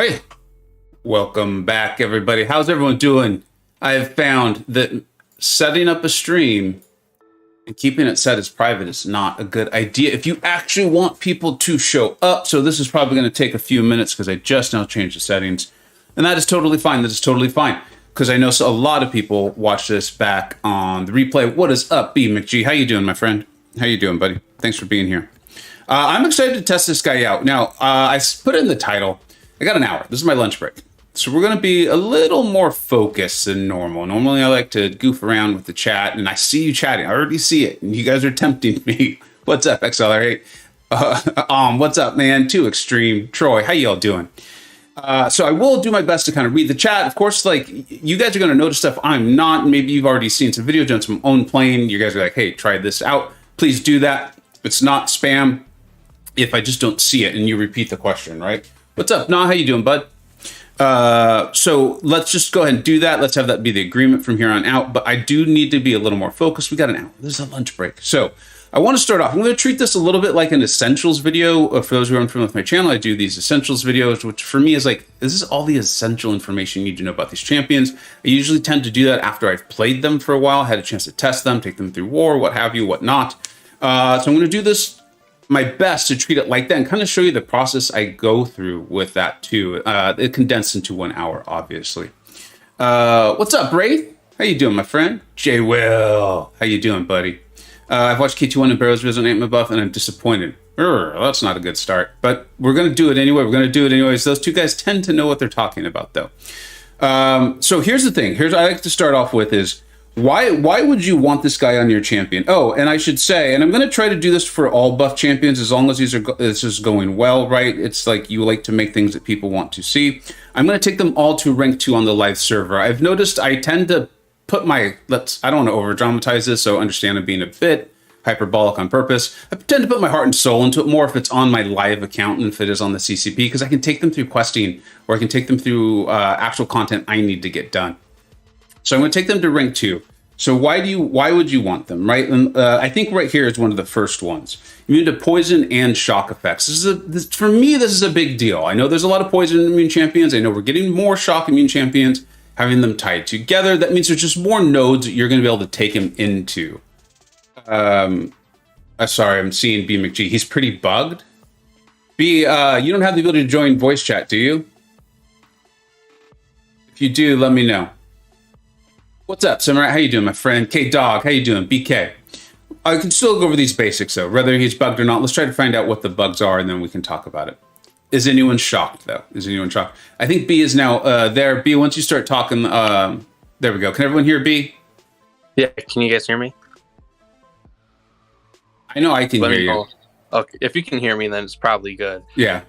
Hey, welcome back, everybody. How's everyone doing? I've found that setting up a stream and keeping it set as private is not a good idea if you actually want people to show up. So this is probably going to take a few minutes because I just now changed the settings. And that is totally fine. That is totally fine. Because I know a lot of people watch this back on the replay. What is up, B McG? How you doing, my friend? How you doing, buddy? Thanks for being here. I'm excited to test this guy out. Now, I put it in the title. I got an hour. This is my lunch break. So we're going to be a little more focused than normal. Normally, I like to goof around with the chat, and I see you chatting. I already see it, and you guys are tempting me. What's up, XLR8? What's up, man? Too Extreme. Troy, how y'all doing? So I will do my best to kind of read the chat. Of course, like, you guys are going to notice stuff I'm not. Maybe you've already seen some videos on some own playing. You guys are like, hey, try this out. Please do that. It's not spam if I just don't see it and you repeat the question, right? What's up? Nah, how you doing, bud? So let's just go ahead and do that. Let's have that be the agreement from here on out. But I do need to be a little more focused. We got an hour. This is a lunch break. So I want to start off. I'm going to treat this a little bit like an essentials video. For those who are unfamiliar with my channel, I do these essentials videos, which for me is like, this is all the essential information you need to know about these champions. I usually tend to do that after I've played them for a while, had a chance to test them, take them through war, what have you, what not. So I'm going to do this my best to treat it like that and kind of show you the process I go through with that too. It condensed into 1 hour, obviously. What's up, Ray? How you doing, my friend? J Will, how you doing, buddy? I've watched K21 and Barrow's Vision Antman buff, and I'm disappointed. That's not a good start, but we're going to do it anyway. We're going to do it anyways. Those two guys tend to know what they're talking about, though. So here's the thing. I like to start off with is, why would you want this guy on your champion? Oh, and I should say, and I'm going to try to do this for all buff champions as long as this is going well, right? It's like you like to make things that people want to see. I'm going to take them all to rank 2 on the live server. I've noticed I tend to put my, I don't want to over dramatize this, so understand I'm being a bit hyperbolic on purpose. I tend to put my heart and soul into it more if it's on my live account than if it is on the CCP, because I can take them through questing, or I can take them through actual content I need to get done. So I'm going to take them to rank 2. So why would you want them, right? And I think right here is one of the first ones. Immune to poison and shock effects. For me, this is a big deal. I know there's a lot of poison immune champions. I know we're getting more shock immune champions, having them tied together. That means there's just more nodes that you're going to be able to take him into. Sorry, I'm seeing B McG. He's pretty bugged. B, you don't have the ability to join voice chat, do you? If you do, let me know. What's up, Samurai? How you doing, my friend? K-Dog, how you doing? BK. I can still go over these basics, though. Whether he's bugged or not, let's try to find out what the bugs are, and then we can talk about it. Is anyone shocked, though? Is anyone shocked? I think B is now there. B, once you start talking, there we go. Can everyone hear B? Yeah, can you guys hear me? I know I can hear you. Okay, if you can hear me, then it's probably good. Yeah.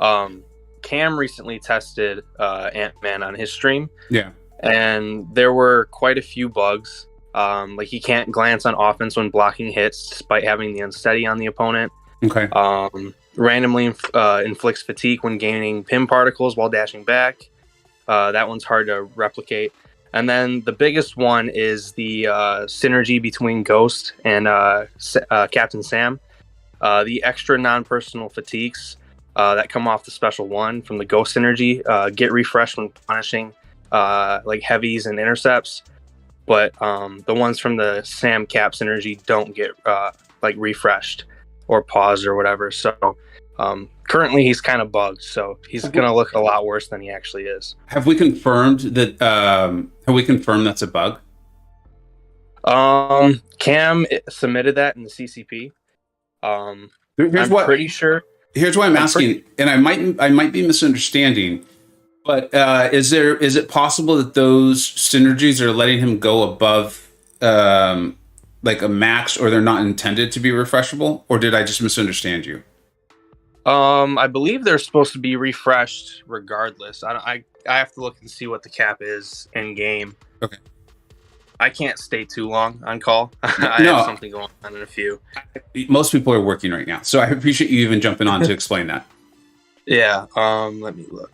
Cam recently tested Antman on his stream. Yeah. And there were quite a few bugs. Like he can't glance on offense when blocking hits, despite having the unsteady on the opponent. Okay. Randomly inflicts fatigue when gaining pim particles while dashing back. That one's hard to replicate. And then the biggest one is the synergy between Ghost and Captain Sam. The extra non-personal fatigues that come off the special one from the Ghost synergy get refreshed when punishing like heavies and intercepts, but the ones from the Sam Cap synergy don't get like refreshed or paused or whatever. So currently he's kind of bugged, so he's gonna look a lot worse than he actually is. Have we confirmed that? That's a bug? Cam submitted that in the CCP. Pretty sure. Here's why I'm asking, and I might be misunderstanding. But is it possible that those synergies are letting him go above like a max, or they're not intended to be refreshable? Or did I just misunderstand you? I believe they're supposed to be refreshed regardless. I have to look and see what the cap is in game. Okay. I can't stay too long on call. I have something going on in a few. Most people are working right now, so I appreciate you even jumping on to explain that. Yeah. Let me look.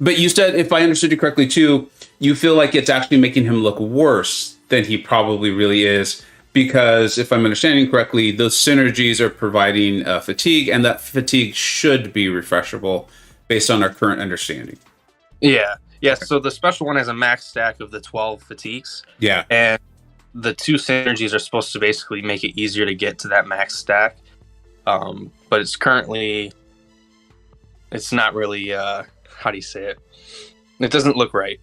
But you said, if I understood you correctly, too, you feel like it's actually making him look worse than he probably really is. Because if I'm understanding correctly, those synergies are providing fatigue, and that fatigue should be refreshable based on our current understanding. Yeah. Yeah. So the special one has a max stack of the 12 fatigues. Yeah. And the 2 synergies are supposed to basically make it easier to get to that max stack. But it's not really, how do you say it? It doesn't look right.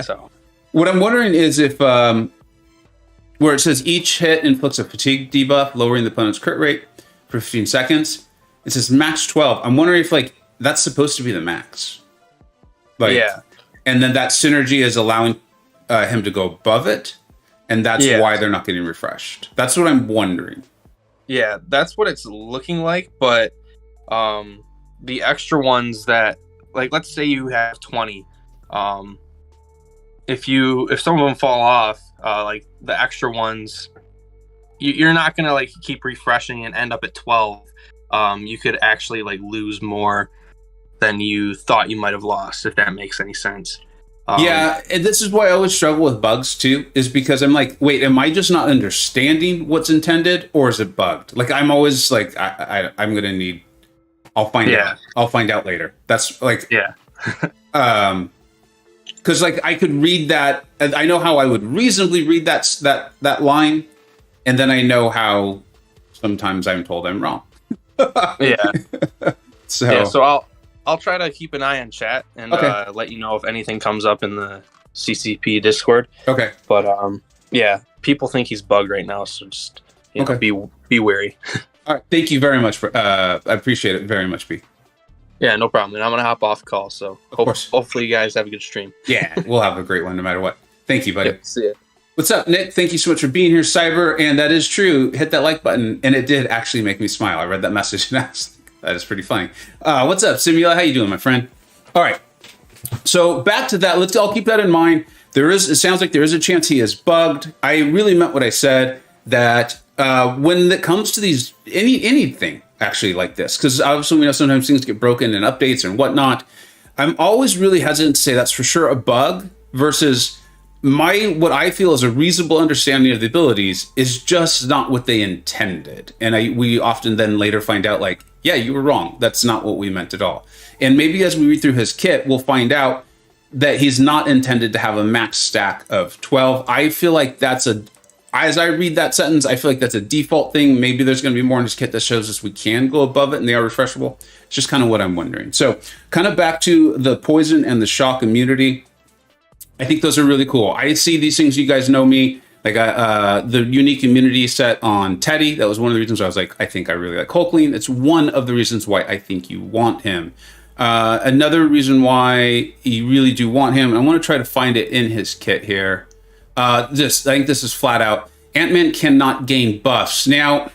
So what I'm wondering is if, where it says each hit inflicts a fatigue debuff, lowering the opponent's crit rate for 15 seconds. It says max 12. I'm wondering if like that's supposed to be the max. Like, yeah. And then that synergy is allowing him to go above it. And that's why they're not getting refreshed. That's what I'm wondering. Yeah, that's what it's looking like. But the extra ones that, like, let's say you have 20. If some of them fall off, like the extra ones, you're not gonna like keep refreshing and end up at 12. You could actually like lose more than you thought you might have lost, if that makes any sense. Yeah, and this is why I always struggle with bugs too, is because I'm like, wait, am I just not understanding what's intended, or is it bugged? Like I'm always like, I'm gonna need. I'll find out. I'll find out later. That's like, because like I could read that, and I know how I would reasonably read that line, and then I know how sometimes I'm told I'm wrong. So I'll try to keep an eye on chat and let you know if anything comes up in the CCP Discord. Okay. But people think he's bugged right now, so just be wary. All right. Thank you very much for. I appreciate it very much, B. Yeah, no problem. And I'm gonna hop off call. So hopefully you guys have a good stream. Yeah, we'll have a great one no matter what. Thank you, buddy. Yep, see ya. What's up, Nick? Thank you so much for being here, Cyber. And that is true. Hit that like button, and it did actually make me smile. I read that message and that is pretty funny. What's up, Simula? How you doing, my friend? All right. So back to that. Let's all keep that in mind. It sounds like there is a chance he is bugged. I really meant what I said, that when it comes to these anything actually like this, because obviously we know sometimes things get broken in updates and whatnot, I'm always really hesitant to say that's for sure a bug versus what I feel is a reasonable understanding of the abilities is just not what they intended. And we often then later find out like, yeah, you were wrong. That's not what we meant at all. And maybe as we read through his kit, we'll find out that he's not intended to have a max stack of 12. I feel like as I read that sentence, I feel like that's a default thing. Maybe there's going to be more in his kit that shows us we can go above it and they are refreshable. It's just kind of what I'm wondering. So kind of back to the poison and the shock immunity. I think those are really cool. I see these things, you guys know me, like the unique immunity set on Teddy. That was one of the reasons why I was like, I think I really like Hulkling. It's one of the reasons why I think you want him. Another reason why you really do want him, I want to try to find it in his kit here. I think this is flat out. Antman cannot gain buffs. Now,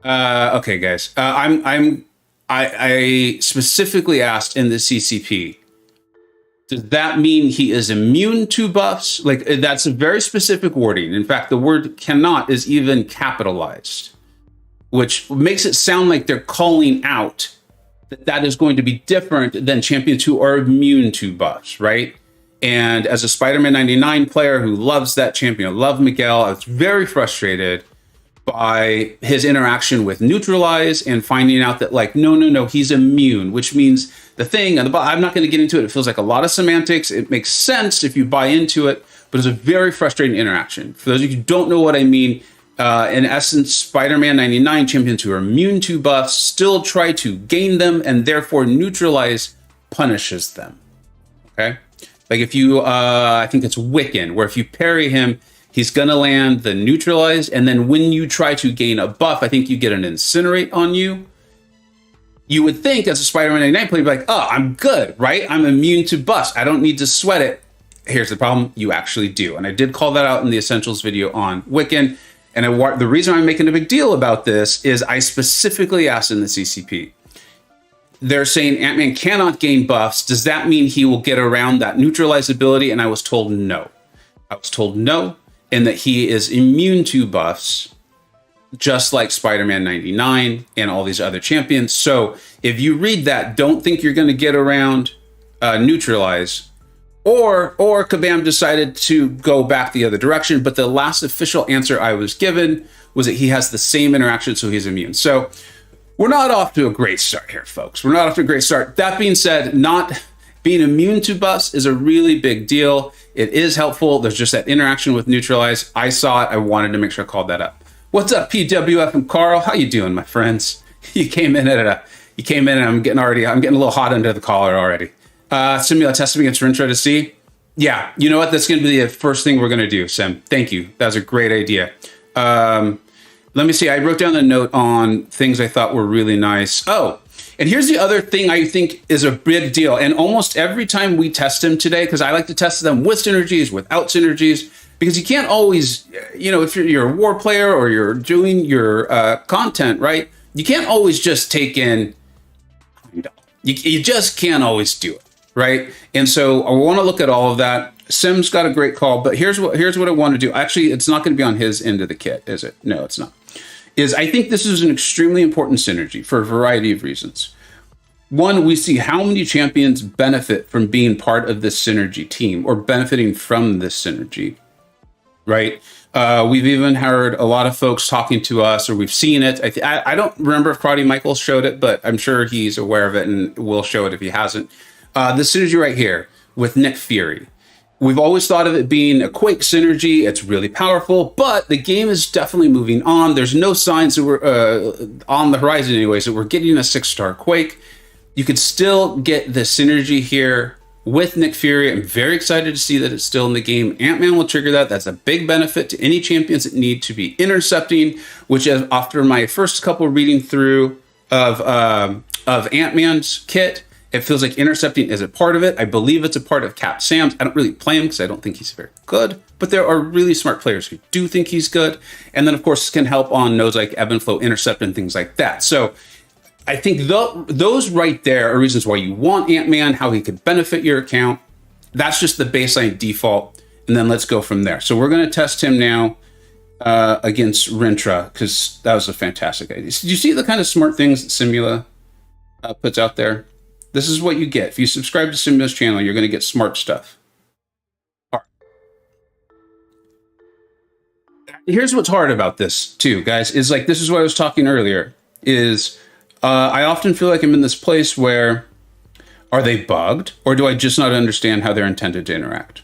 okay, guys. I specifically asked in the CCP, does that mean he is immune to buffs? Like, that's a very specific wording. In fact, the word cannot is even capitalized, which makes it sound like they're calling out that is going to be different than champions who are immune to buffs, right? And as a Spider-Man 99 player who loves that champion, I love Miguel, I was very frustrated by his interaction with Neutralize and finding out that like, no, he's immune, which means the thing, I'm not going to get into it. It feels like a lot of semantics. It makes sense if you buy into it, but it's a very frustrating interaction. For those of you who don't know what I mean, in essence, Spider-Man 99 champions who are immune to buffs still try to gain them, and therefore Neutralize punishes them. Okay? Like if you, I think it's Wiccan, where if you parry him, he's going to land the Neutralize, and then when you try to gain a buff, I think you get an Incinerate on you. You would think as a Spider-Man 99 player, you'd be like, oh, I'm good, right? I'm immune to buffs. I don't need to sweat it. Here's the problem. You actually do. And I did call that out in the Essentials video on Wiccan. And the reason I'm making a big deal about this is I specifically asked in the CCP, they're saying Ant-Man cannot gain buffs. Does that mean he will get around that Neutralize ability? And I was told no. I was told no, and that he is immune to buffs, just like Spider-Man 99 and all these other champions. So if you read that, don't think you're going to get around Neutralize. Or Kabam decided to go back the other direction. But the last official answer I was given was that he has the same interaction, so he's immune. So We're not off to a great start here, folks. We're not off to a great start. That being said, not being immune to buffs is a really big deal. It is helpful. There's just that interaction with neutralize. I saw it. I wanted to make sure I called that up. What's up, PWF and Carl? How you doing, my friends? You came in and I'm getting a little hot under the collar already. Simula, test him against Rintrah to see. Yeah, you know what? That's going to be the first thing we're going to do, Sim. Thank you. That was a great idea. Let me see. I wrote down a note on things I thought were really nice. Oh, and here's the other thing I think is a big deal. And almost every time we test him today, because I like to test them with synergies, without synergies, because you can't always, if you're a war player or you're doing your content, right? You can't always just take in, you just can't always do it, right? And so I want to look at all of that. Sim's got a great call, but here's what I want to do. Actually, it's not going to be on his end of the kit, is it? No, it's not. I think this is an extremely important synergy for a variety of reasons. One, we see how many champions benefit from being part of this synergy team or benefiting from this synergy, right? We've even heard a lot of folks talking to us, or we've seen it. I don't remember if Karate Michael showed it, but I'm sure he's aware of it and will show it if he hasn't. The synergy right here with Nick Fury. We've always thought of it being a Quake synergy. It's really powerful, but the game is definitely moving on. There's no signs that we're on the horizon anyways, that we're getting a 6-star Quake. You could still get the synergy here with Nick Fury. I'm very excited to see that it's still in the game. Antman will trigger that. That's a big benefit to any champions that need to be intercepting, which is after my first couple reading through of Antman's kit, it feels like intercepting is a part of it. I believe it's a part of Cap Sam's. I don't really play him because I don't think he's very good, but there are really smart players who do think he's good. And then, of course, can help on nodes like ebb and flow, intercept, and things like that. So I think those right there are reasons why you want Ant-Man, how he could benefit your account. That's just the baseline default. And then let's go from there. So we're going to test him now against Rintrah, because that was a fantastic idea. Did you see the kind of smart things that Simula puts out there? This is what you get. If you subscribe to Simula's channel, you're going to get smart stuff. All right. Here's what's hard about this, too, guys, is like, this is what I was talking earlier, is I often feel like I'm in this place where, are they bugged, or do I just not understand how they're intended to interact?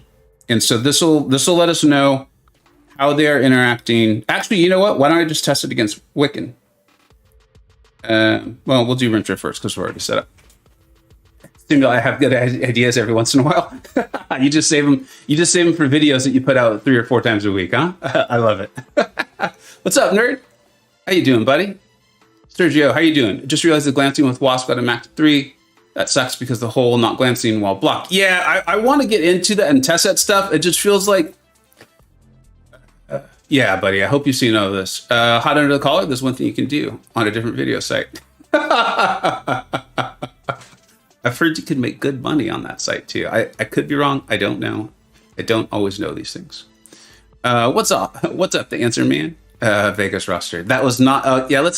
And so this will let us know how they're interacting. Actually, you know what? Why don't I just test it against Wiccan? Well, we'll do Rintrah first, because we're already set up. I have good ideas every once in a while. You just save them. You just save them for videos that you put out 3 or 4 times a week, huh? I love it. What's up, nerd? How you doing, buddy? Sergio, how you doing? Just realized the glancing with Wasp got a max 3. That sucks because the whole not glancing while blocked. Yeah, I want to get into that and test that stuff. It just feels like, yeah, buddy. I hope you've seen all of this. Hot under the collar. There's one thing you can do on a different video site. I've heard you could make good money on that site too. I could be wrong. I don't know. I don't always know these things. What's up? What's up, the answer man? Vega's roster. That was not. Yeah,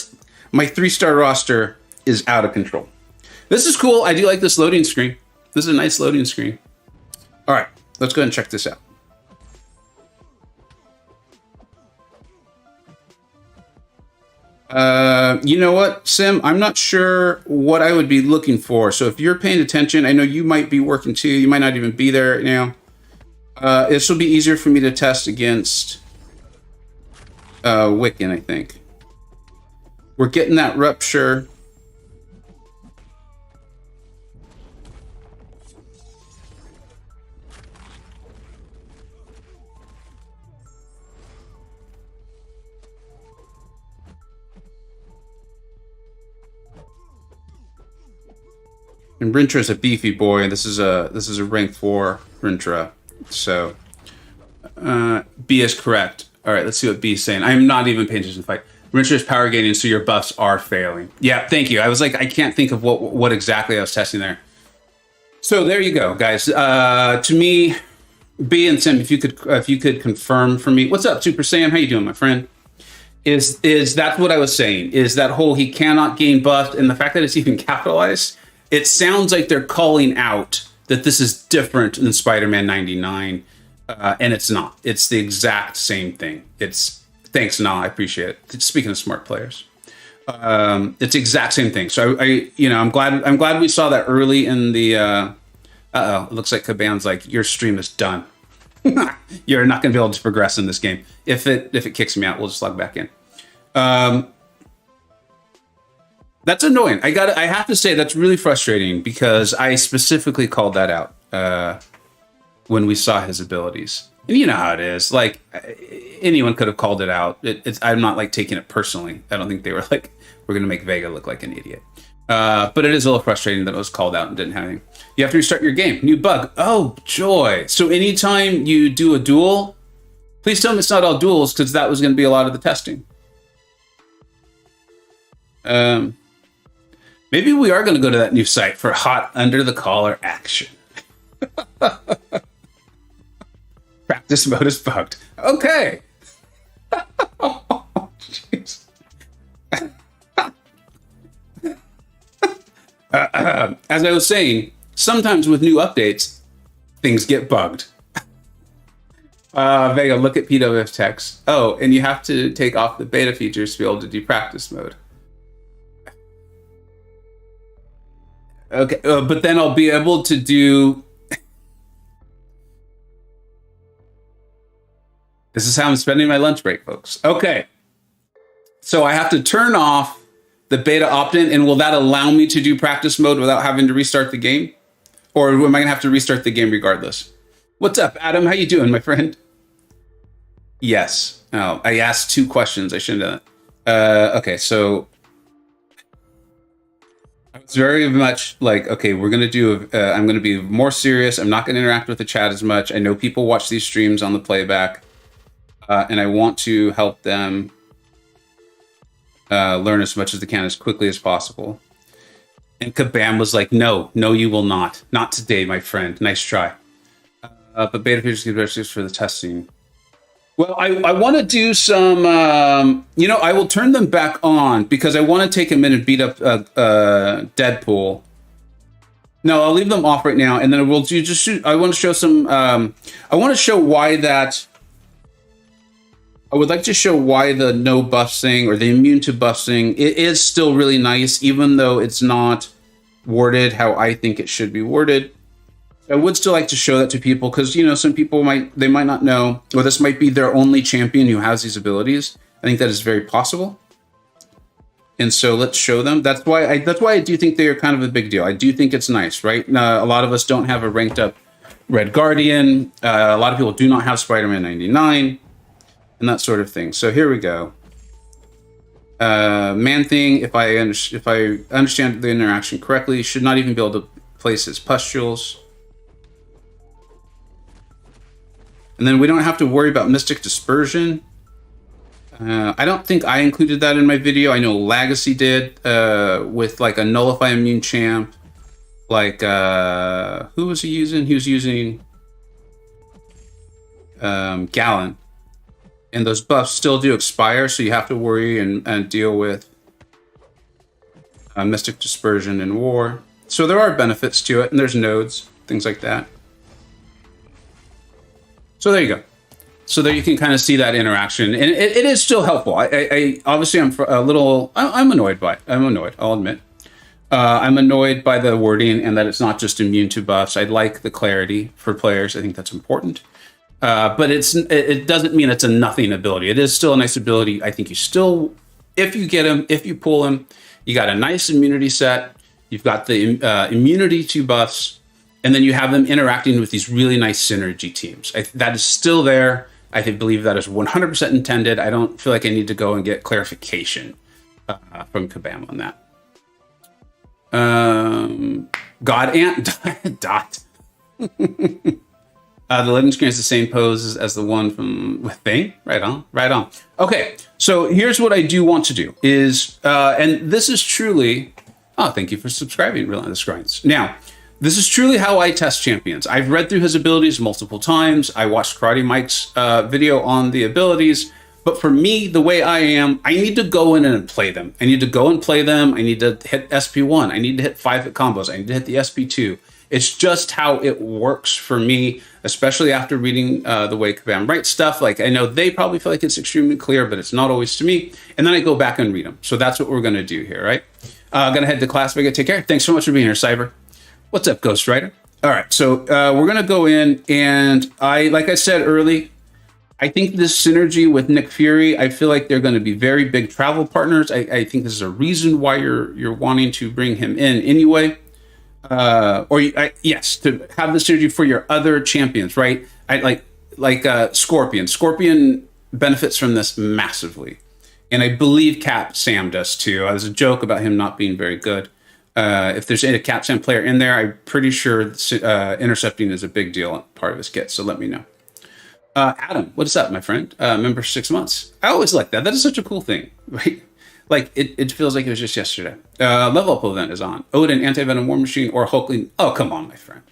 my 3-star roster is out of control. This is cool. I do like this loading screen. This is a nice loading screen. All right, let's go ahead and check this out. You know what, Sim? I'm not sure what I would be looking for. So if you're paying attention, I know you might be working too. You might not even be there right now. This will be easier for me to test against Wiccan, I think. We're getting that rupture. And Rintrah is a beefy boy, and this is a rank 4 Rintrah. So B is correct. All right, let's see what B is saying. I'm not even paying attention to the fight. Rintrah is power gaining, so your buffs are failing. Yeah, thank you. I was like, I can't think of what exactly I was testing there. So there you go, guys. To me, B and Sim, if you could confirm for me. What's up, Super Saiyan? How you doing, my friend? Is that's what I was saying? Is that whole he cannot gain buffed, and the fact that it's even capitalized? It sounds like they're calling out that this is different than Spider-Man 99, and it's not. It's the exact same thing. Thanks, Nah, I appreciate it. Speaking of smart players. It's the exact same thing. So I'm glad we saw that early in the. It looks like Kabam's like, your stream is done. You're not going to be able to progress in this game. If it kicks me out, we'll just log back in. That's annoying. I have to say that's really frustrating because I specifically called that out when we saw his abilities. And you know how it is. Like, anyone could have called it out. I'm not like taking it personally. I don't think they were like, we're going to make Vega look like an idiot. But it is a little frustrating that it was called out and didn't have anything. You have to restart your game. New bug. Oh, joy. So anytime you do a duel, please tell me it's not all duels, because that was going to be a lot of the testing. Maybe we are going to go to that new site for hot under the collar action. Practice mode is bugged. Okay. Oh, jeez. As I was saying, sometimes with new updates, things get bugged. Vega, look at PWF text. Oh, and you have to take off the beta features to be able to do practice mode. Okay, but then I'll be able to do... This is how I'm spending my lunch break, folks. Okay. So I have to turn off the beta opt-in, and will that allow me to do practice mode without having to restart the game? Or am I going to have to restart the game regardless? What's up, Adam? How you doing, my friend? Yes. Oh, I asked 2 questions. I shouldn't have done that. Okay, so... I was very much like, okay, we're going to do... I'm going to be more serious. I'm not going to interact with the chat as much. I know people watch these streams on the playback. And I want to help them learn as much as they can as quickly as possible. And Kabam was like, no, you will not. Not today, my friend. Nice try. But beta features get better for the testing. Well, I want to do some, I will turn them back on because I want to take a minute and beat up Deadpool. No, I'll leave them off right now. And then we'll do I want to show some, I want to show why that, I would like to show why the no buffs thing or the immune to buffs thing, it is still really nice, even though it's not worded how I think it should be worded. I would still like to show that to people because, some people might not know, or this might be their only champion who has these abilities. I think that is very possible. And so let's show them. That's why I do think they are kind of a big deal. I do think it's nice, right? A lot of us don't have a ranked up Red Guardian. A lot of people do not have Spider-Man 99. And that sort of thing. So here we go. Man thing, if I understand the interaction correctly, should not even be able to place his pustules. And then we don't have to worry about Mystic Dispersion. I don't think I included that in my video. I know Legacy did with like a Nullify Immune champ. Like, who was he using? He was using Gallon. And those buffs still do expire, so you have to worry and deal with Mystic Dispersion and War. So there are benefits to it, and there's nodes, things like that. So there you go. So there you can kind of see that interaction, and it is still helpful. I obviously I'm a little I'm annoyed by it. I'm annoyed. I'll admit. I'm annoyed by the wording and that it's not just immune to buffs. I'd like the clarity for players. I think that's important. But it doesn't mean it's a nothing ability. It is still a nice ability. I think you still, if you get him, if you pull him, you got a nice immunity set. You've got the immunity to buffs, and then you have them interacting with these really nice synergy teams. That is still there. I believe that is 100% intended. I don't feel like I need to go and get clarification from Kabam on that. God Ant Dot. The loading screen is the same pose as the one with Bane. Right on, right on. Okay, so here's what I do want to do is, and this is truly, thank you for subscribing, Relentless Grinds. Now, this is truly how I test champions. I've read through his abilities multiple times. I watched Karate Mike's video on the abilities, but for me, the way I am, I need to go in and play them. I need to go and play them. I need to hit SP1. I need to hit 5-hit combos. I need to hit the SP2. It's just how it works for me, especially after reading the way Kabam writes stuff. Like, I know they probably feel like it's extremely clear, but it's not always to me. And then I go back and read them. So that's what we're going to do here, right? Going to head to class, Vega. Take care. Thanks so much for being here, Cyber. What's up, Ghostwriter? All right, so we're going to go in, and like I said early, I think this synergy with Nick Fury, I feel like they're going to be very big travel partners. I think this is a reason why you're wanting to bring him in anyway. Yes, to have the synergy for your other champions, right? Scorpion. Scorpion benefits from this massively. And I believe Cap Sam does too. There's a joke about him not being very good. If there's a Cap Sam player in there, I'm pretty sure intercepting is a big deal, part of his kit. So let me know. Adam, what's up, my friend? Member 6 months. I always like that. That is such a cool thing, right? Like, it feels like it was just yesterday. Level up event is on. Odin, Anti-Venom War Machine, or Hulkling. Oh, come on, my friend.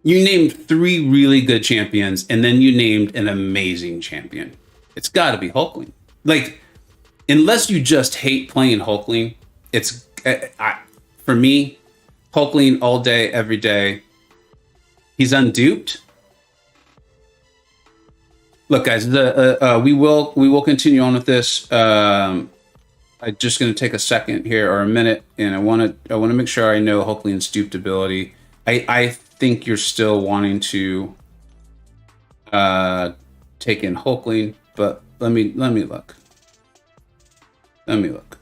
You named 3 really good champions, and then you named an amazing champion. It's got to be Hulkling. Like, unless you just hate playing Hulkling, it's... for me, Hulkling all day, every day. He's unduped. Look, guys, we will continue on with this. I'm just going to take a second here, or a minute, and I want to make sure I know Hulkling's duped ability. I think you're still wanting to take in Hulkling, but let me look. Let me look.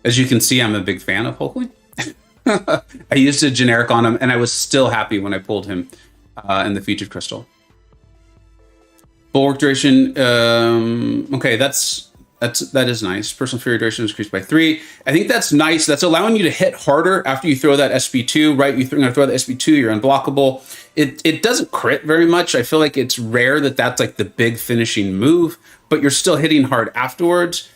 As you can see, I'm a big fan of Hulkling. I used a generic on him, and I was still happy when I pulled him in the featured crystal. Bulwark duration. Okay, that is nice. Personal fury duration is increased by 3. I think that's nice. That's allowing you to hit harder after you throw that SB2, right? You're going to throw the SB2, you're unblockable. It doesn't crit very much. I feel like it's rare that that's like the big finishing move, but you're still hitting hard afterwards.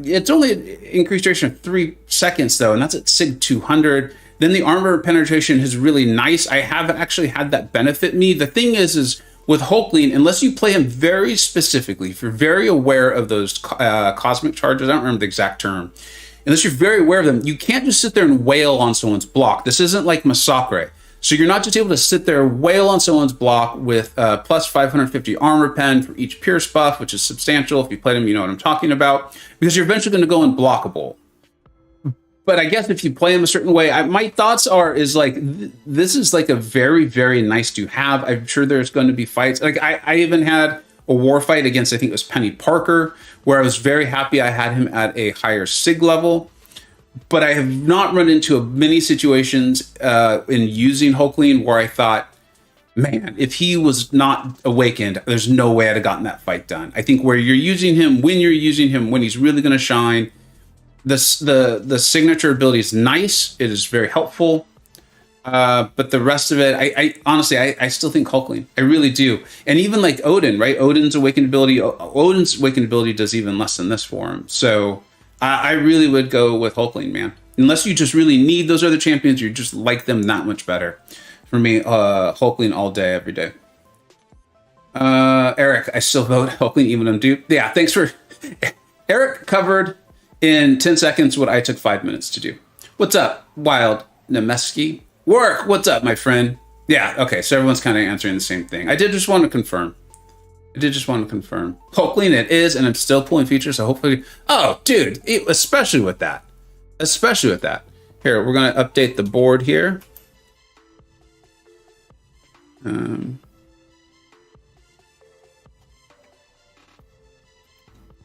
It's only increased duration of 3 seconds, though, and that's at SIG 200. Then the armor penetration is really nice. I have actually had that benefit me. The thing is with Hulkling, unless you play him very specifically, if you're very aware of those cosmic charges, I don't remember the exact term, unless you're very aware of them, you can't just sit there and wail on someone's block. This isn't like Masakre. So you're not just able to sit there and wail on someone's block with plus 550 armor pen for each pierce buff, which is substantial. If you played him, you know what I'm talking about, because you're eventually going to go unblockable. But I guess if you play him a certain way, my thoughts is like, this is like a very, very nice to have. I'm sure there's going to be fights. Like I even had a war fight against, I think it was Penny Parker, where I was very happy I had him at a higher SIG level. But I have not run into many situations in using Hulkling where I thought, man, if he was not awakened, there's no way I'd have gotten that fight done. I think where you're using him, when he's really going to shine, the signature ability is nice. It is very helpful. But the rest of it, I honestly, I still think Hulkling. I really do. And even like Odin, right? Odin's awakened ability does even less than this for him. So I really would go with Hulkling, man. Unless you just really need those other champions, you just like them that much better. For me, Hulkling all day, every day. Eric, I still vote Hulkling even on dupe. Yeah, thanks for... Eric covered in 10 seconds what I took 5 minutes to do. What's up, Wild Nemeski? Work, what's up, my friend? Yeah, okay, so everyone's kind of answering the same thing. I did just want to confirm. Hulkling it is, and I'm still pulling features, so hopefully... Oh, dude, especially with that. Here, we're going to update the board here.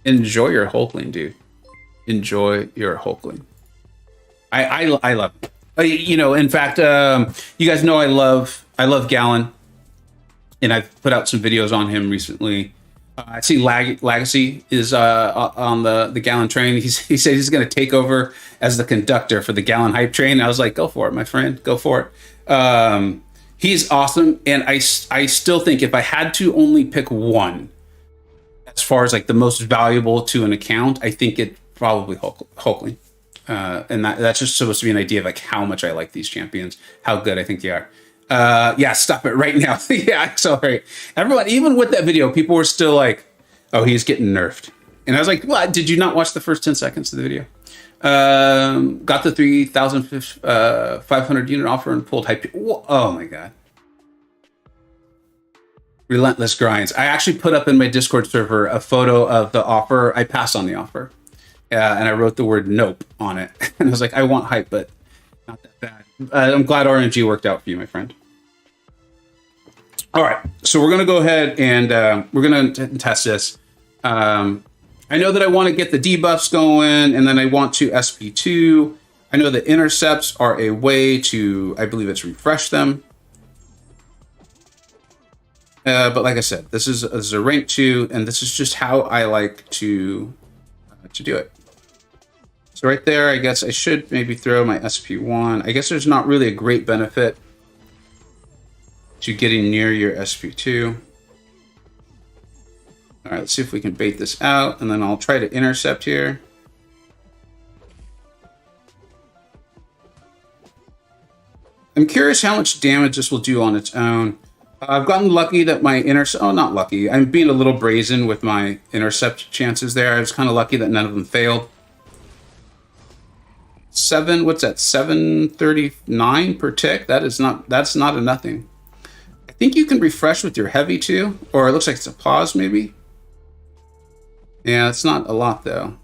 Enjoy your Hulkling, dude. Enjoy your Hulkling. I love it. In fact, you guys know I love Gallon, and I've put out some videos on him recently. I see Legacy is on the Gallon train. He said he's going to take over as the conductor for the Gallon hype train. I was like, go for it, my friend. Go for it. He's awesome, and I still think if I had to only pick one, as far as like the most valuable to an account, I think it probably Hulkling. And that's just supposed to be an idea of like how much I like these champions, how good I think they are. Yeah, stop it right now. Yeah, accelerate. Everyone, even with that video, people were still like, oh, he's getting nerfed. And I was like, what? Did you not watch the first 10 seconds of the video? Got the 3,500 unit offer and pulled hype. Oh my god. Relentless grinds. I actually put up in my Discord server a photo of the offer. I passed on the offer. And I wrote the word nope on it. And I was like, I want hype, but not that bad. I'm glad RNG worked out for you, my friend. All right. So we're going to go ahead and we're going to test this. I know that I want to get the debuffs going, and then I want to SP2. I know the intercepts are a way to, I believe it's refresh them. But like I said, this is a rank 2, and this is just how I like to do it. So right there, I guess I should maybe throw my SP1. I guess there's not really a great benefit to getting near your SP2. All right, let's see if we can bait this out, and then I'll try to intercept here. I'm curious how much damage this will do on its own. I've gotten lucky that my intercept... Oh, not lucky. I'm being a little brazen with my intercept chances there. I was kind of lucky that none of them failed. 7, what's that? 739 per tick? That's not a nothing. I think you can refresh with your heavy too, or it looks like it's a pause maybe. Yeah, it's not a lot though.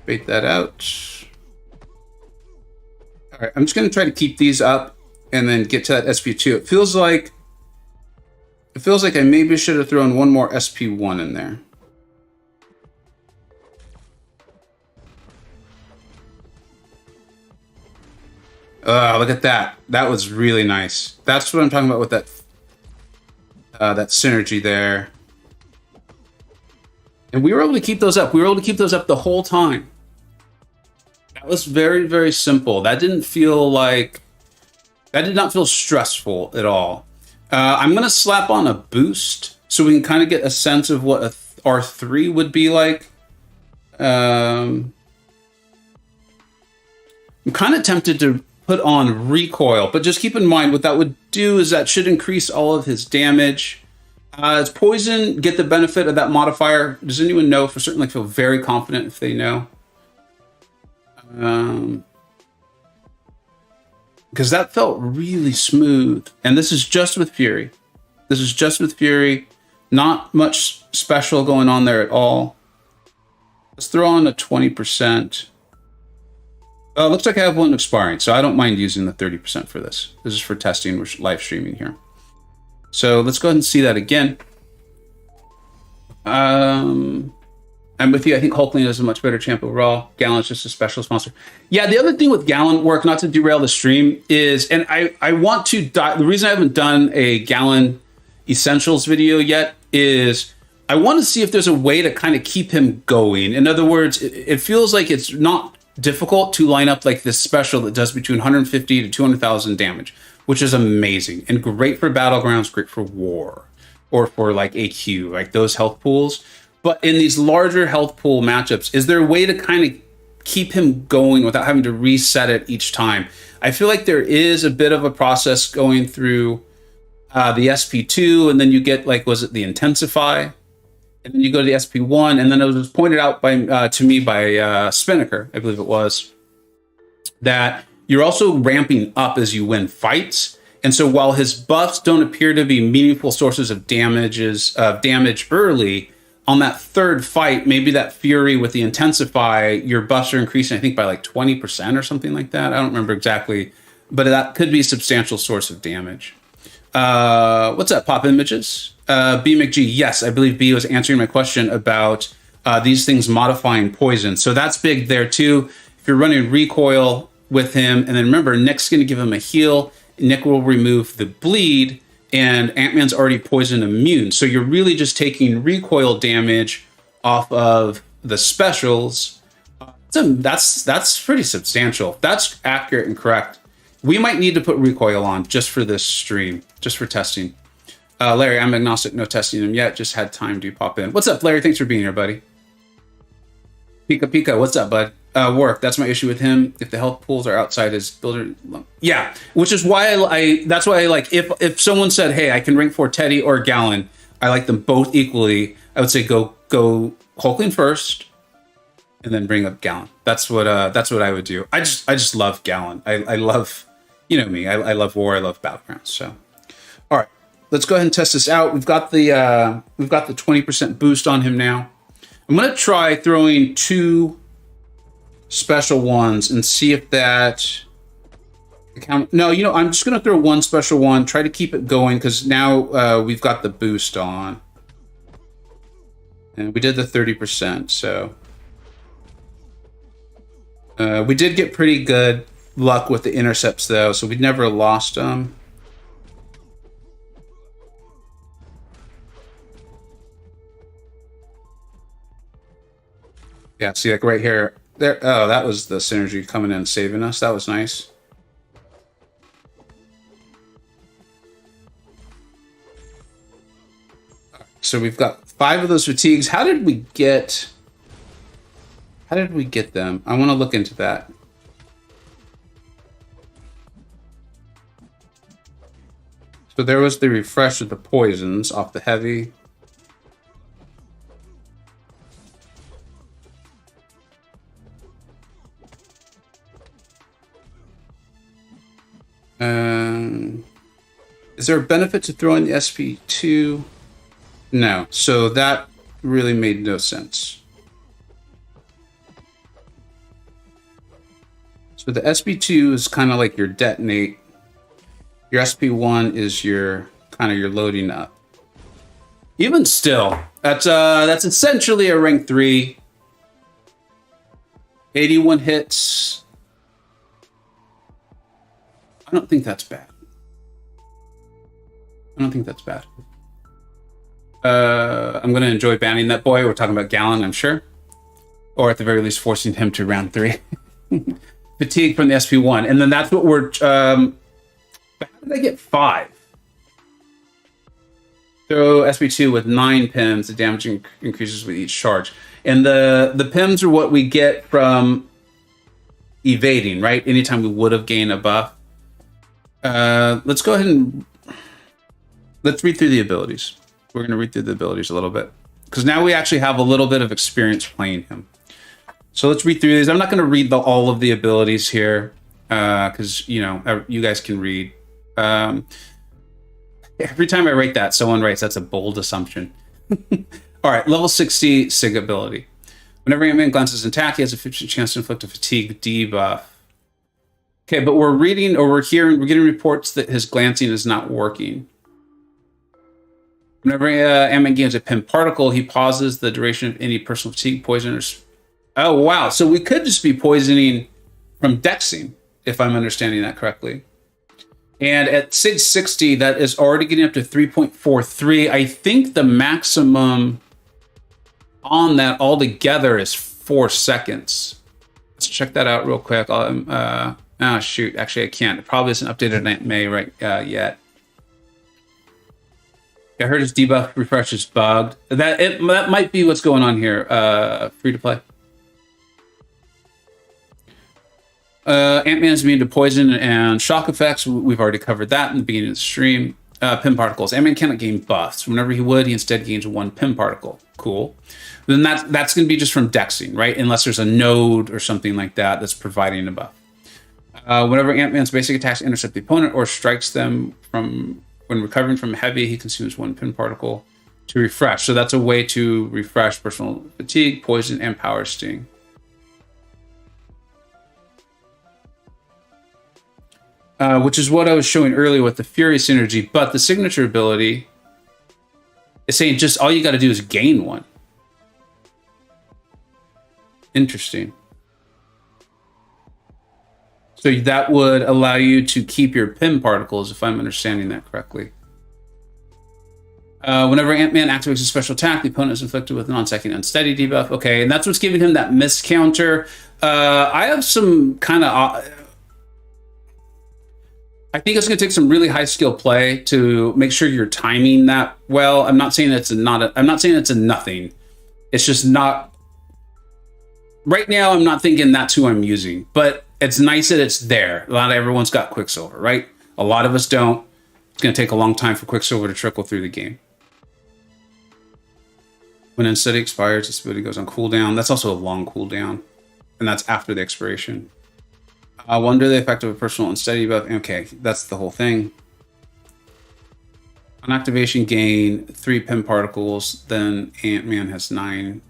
Bait that out. All right, I'm just going to try to keep these up and then get to that SP2. It feels like I maybe should have thrown one more SP1 in there. Look at that. That was really nice. That's what I'm talking about with that that synergy there. And we were able to keep those up. We were able to keep those up the whole time. That was very, very simple. That did not feel stressful at all. I'm going to slap on a boost so we can kind of get a sense of what a R3 would be like. I'm kind of tempted to put on recoil, but just keep in mind what that would do is that should increase all of his damage. Does poison get the benefit of that modifier? Does anyone know for certain? Like, feel very confident if they know. Because that felt really smooth. And this is just with Fury. This is just with Fury. Not much special going on there at all. Let's throw on a 20%. Looks like I have one expiring, so I don't mind using the 30% for this. This is for testing. We're live streaming here. So let's go ahead and see that again. I'm with you. I think Hulkling is a much better champ overall. Gallon's just a specialist monster. Yeah, the other thing with Gallon work, not to derail the stream, is, and I want to, the reason I haven't done a Gallon Essentials video yet is I want to see if there's a way to kind of keep him going. In other words, it feels like it's not difficult to line up like this special that does between 150 to 200,000 damage, which is amazing and great for battlegrounds, great for war, or for like AQ, like those health pools. But in these larger health pool matchups, is there a way to kind of keep him going without having to reset it each time? I feel like there is a bit of a process going through the SP2, and then you get like, was it the Intensify? And then you go to the SP1, and then it was pointed out to me by Spinnaker, I believe it was, that you're also ramping up as you win fights. And so while his buffs don't appear to be meaningful sources of damage early, on that third fight, maybe that Fury with the Intensify, your buffs are increasing, I think, by like 20% or something like that. I don't remember exactly, but that could be a substantial source of damage. What's up, Pop Images? B McG, yes, I believe B was answering my question about these things modifying poison. So that's big there too. If you're running recoil with him, and then remember, Nick's going to give him a heal. Nick will remove the bleed, and Antman's already poison immune. So you're really just taking recoil damage off of the specials. That's pretty substantial. That's accurate and correct. We might need to put recoil on just for this stream, just for testing. Larry, I'm agnostic, no testing him yet. Just had time to pop in. What's up, Larry? Thanks for being here, buddy. Pika Pika, what's up, bud? work. That's my issue with him. If the health pools are outside his builder, yeah, which is why that's why I like if someone said, hey, I can rank for Teddy or Gallon, I like them both equally. I would say go Hulkling first, and then bring up Gallon. That's what I would do. I just love Gallon. I love, you know me. I love war. I love battlegrounds. So, all right, let's go ahead and test this out. We've got the 20% boost on him now. I'm gonna try throwing 2 special ones and see if that no, you know, I'm just gonna throw 1 special one, try to keep it going, because now we've got the boost on, and we did the 30%. So we did get pretty good luck with the intercepts though, so we never lost them. Yeah, see, like right here. There, oh, that was the synergy coming in and saving us. That was nice. So we've got 5 of those fatigues. How did we get them? I want to look into that. So there was the refresh of the poisons off the heavy. Is there a benefit to throwing the SP2? No. So that really made no sense. So the SP2 is kind of like your detonate. Your SP1 is your kind of your loading up. Even still, that's essentially a rank 3. 81 hits. I don't think that's bad. I'm going to enjoy banning that boy. We're talking about Gallon, I'm sure. Or at the very least, forcing him to round 3. Fatigue from the SP1. And then that's what we're... how did I get 5? Throw SP2 with 9 pims. The damage increases with each charge. And the pims are what we get from evading, right? Anytime we would have gained a buff. Let's go ahead and... Let's read through the abilities. We're going to read through the abilities a little bit, because now we actually have a little bit of experience playing him. So let's read through these. I'm not going to read all of the abilities here, because, you know, you guys can read. Every time I write that, someone writes, that's a bold assumption. All right, level 60 SIG ability. Whenever Antman glances attack, he has a 50% chance to inflict a fatigue debuff. Okay, but we're getting reports that his glancing is not working. Whenever Antman gains a pin particle, he pauses the duration of any personal fatigue, poison, or... Oh, wow. So we could just be poisoning from dexing, if I'm understanding that correctly. And at 660, that is already getting up to 3.43. I think the maximum on that altogether is 4 seconds. Let's check that out real quick. Shoot. Actually, I can't. It probably isn't updated on May yet. I heard his debuff refresh is bugged. That might be what's going on here. Free to play. Antman is immune to poison and shock effects. We've already covered that in the beginning of the stream. Pim particles. Antman cannot gain buffs. Whenever he would, he instead gains 1 pim particle. Cool. Then that's going to be just from dexing, right? Unless there's a node or something like that that's providing a buff. Whenever Antman's basic attacks intercept the opponent or strikes them when recovering from heavy, he consumes 1 pin particle to refresh. So that's a way to refresh personal fatigue, poison, and power sting. Which is what I was showing earlier with the Fury synergy. But the signature ability is saying just all you got to do is gain 1. Interesting. So that would allow you to keep your pim particles, if I'm understanding that correctly. Whenever Antman activates a special attack, the opponent is inflicted with a non-second unsteady debuff. Okay, and that's what's giving him that miss counter. I have some kind of... I think it's going to take some really high skill play to make sure you're timing that well. I'm not saying it's a nothing. It's just not right now I'm not thinking that's who I'm using, but it's nice that it's there. Not everyone's got Quicksilver, right? A lot of us don't. It's going to take a long time for Quicksilver to trickle through the game. When Unsteady expires, this ability goes on cooldown. That's also a long cooldown, and that's after the expiration. Wonder the effect of a personal Unsteady buff. Okay, that's the whole thing. On activation, gain 3 Pim particles. Then Antman has 9.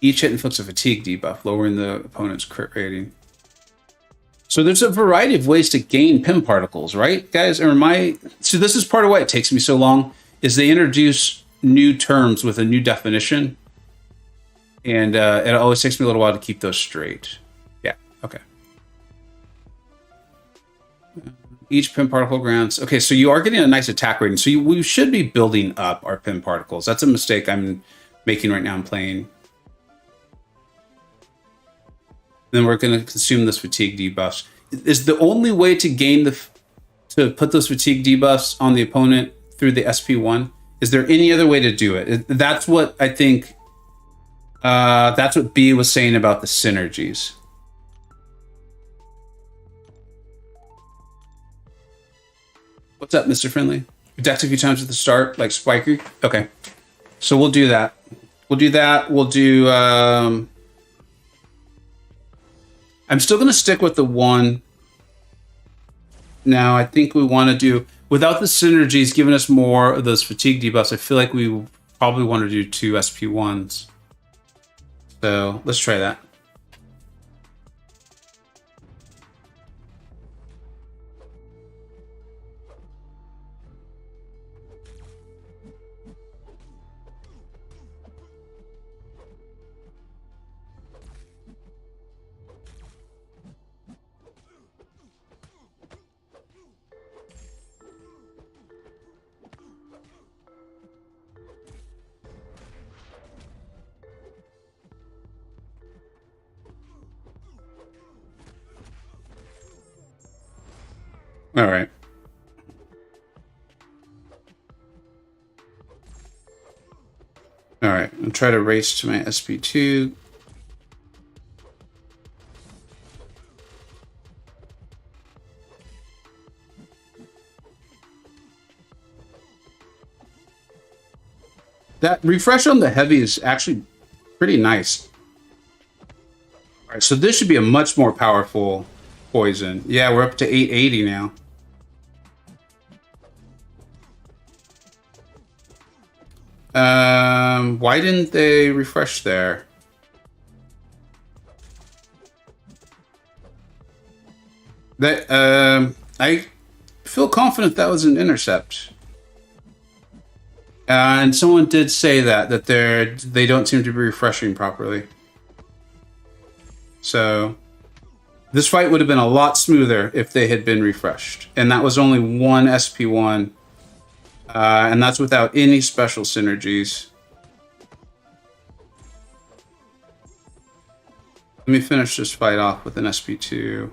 Each hit inflicts a fatigue debuff, lowering the opponent's crit rating. So there's a variety of ways to gain Pim particles, right, guys? Or so this is part of why it takes me so long, is they introduce new terms with a new definition. And it always takes me a little while to keep those straight. Yeah, okay. Each Pim particle grants... Okay, so you are getting a nice attack rating. So we should be building up our Pim particles. That's a mistake I'm making right now. I'm playing. Then we're going to consume this fatigue debuffs. Is the only way to gain to put those fatigue debuffs on the opponent through the SP1? Is there any other way to do it? That's what I think. That's what B was saying about the synergies. What's up, Mr. Friendly? You decked a few times at the start, like Spiker. Okay, so we'll do that. We'll do that. We'll do. I'm still going to stick with the 1. Now, I think we want to do, without the synergies giving us more of those fatigue debuffs, I feel like we probably want to do 2 SP1s. So let's try that. All right. All right. I'll try to race to my SP2. That refresh on the heavy is actually pretty nice. All right, so this should be a much more powerful poison. Yeah, we're up to 880 now. Why didn't they refresh there? That I feel confident that was an intercept. And someone did say that they don't seem to be refreshing properly. So this fight would have been a lot smoother if they had been refreshed. And that was only 1 SP1. And that's without any special synergies. Let me finish this fight off with an SP2.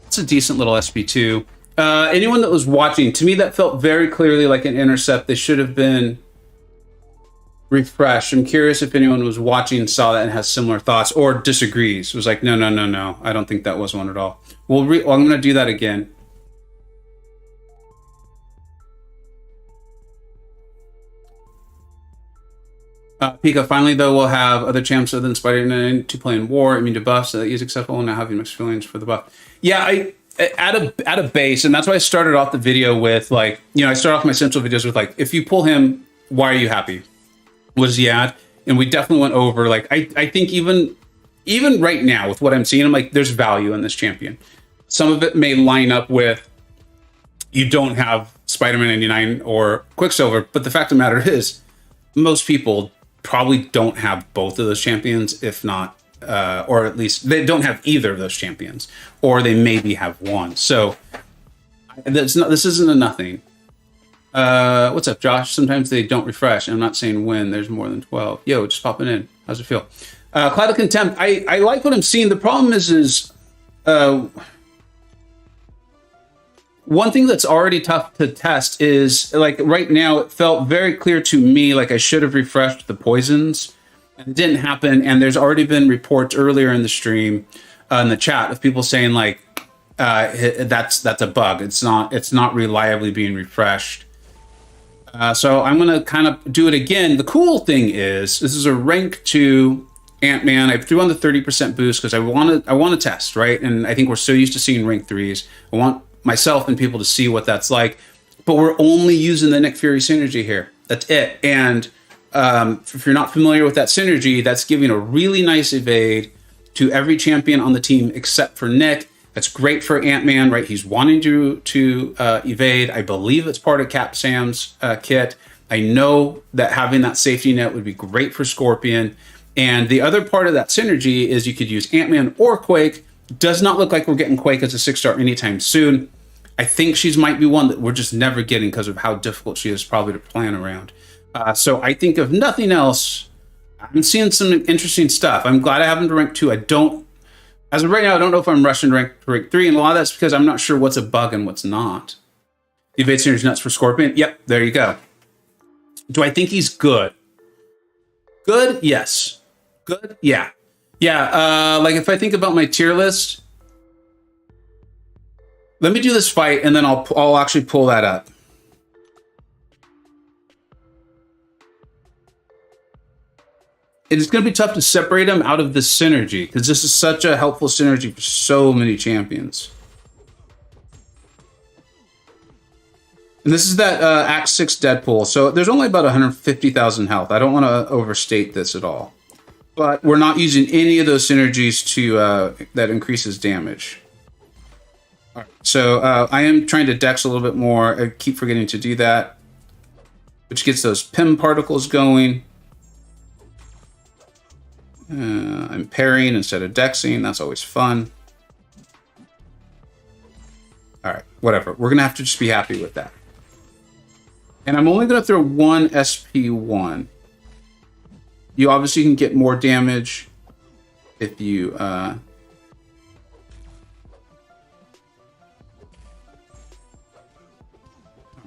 It's a decent little SP2. Anyone that was watching, to me that felt very clearly like an intercept. They should have been refreshed. I'm curious if anyone was watching, saw that, and has similar thoughts or disagrees. It was like, no. I don't think that was one at all. Well, I'm going to do that again. Pika, finally, though, we'll have other champs other than Spider-Man to play in war, immune to buffs, so that is acceptable, and now having mixed feelings for the buff. Yeah, at a base, and that's why I started off the video with, like, I start off my central videos with, like, if you pull him, why are you happy? What does he add? And we definitely went over, like, I think even right now with what I'm seeing, I'm like, there's value in this champion. Some of it may line up with you don't have Spider-Man 99 or Quicksilver, but the fact of the matter is, most people probably don't have both of those champions, if not, or at least they don't have either of those champions, or they maybe have one. So this isn't a nothing. What's up, Josh? Sometimes they don't refresh. I'm not saying when. There's more than 12. Yo, just popping in. How's it feel? Cloud of Contempt. I like what I'm seeing. The problem is one thing that's already tough to test is, like, right now, it felt very clear to me like I should have refreshed the poisons. It didn't happen, and there's already been reports earlier in the stream, in the chat, of people saying like that's a bug. It's not reliably being refreshed. So I'm gonna kind of do it again. The cool thing is this is a rank 2 Antman. I threw on the 30% boost because I want to test, right? And I think we're so used to seeing rank 3s. I want myself and people to see what that's like. But we're only using the Nick Fury synergy here. That's it. And if you're not familiar with that synergy, that's giving a really nice evade to every champion on the team except for Nick. That's great for Antman, right? He's wanting to evade. I believe it's part of Cap Sam's kit. I know that having that safety net would be great for Scorpion. And the other part of that synergy is you could use Antman or Quake. Does not look like we're getting Quake as a 6-star anytime soon. I think she's might be one that we're just never getting because of how difficult she is probably to plan around. So I think if nothing else, I'm seeing some interesting stuff. I'm glad I have him to rank 2. As of right now, I don't know if I'm rushing to rank 3, and a lot of that's because I'm not sure what's a bug and what's not. The evade synergy nuts for Scorpion. Yep, there you go. Do I think he's good? Good? Yes. Good? Yeah. Yeah, like if I think about my tier list, let me do this fight and then I'll actually pull that up. It's going to be tough to separate them out of this synergy because this is such a helpful synergy for so many champions. And this is that Act 6 Deadpool. So there's only about 150,000 health. I don't want to overstate this at all. But we're not using any of those synergies to that increases damage. All right. So I am trying to dex a little bit more. I keep forgetting to do that, which gets those PIM particles going. I'm parrying instead of dexing. That's always fun. All right, whatever. We're going to have to just be happy with that. And I'm only going to throw one SP1. You obviously can get more damage if you... All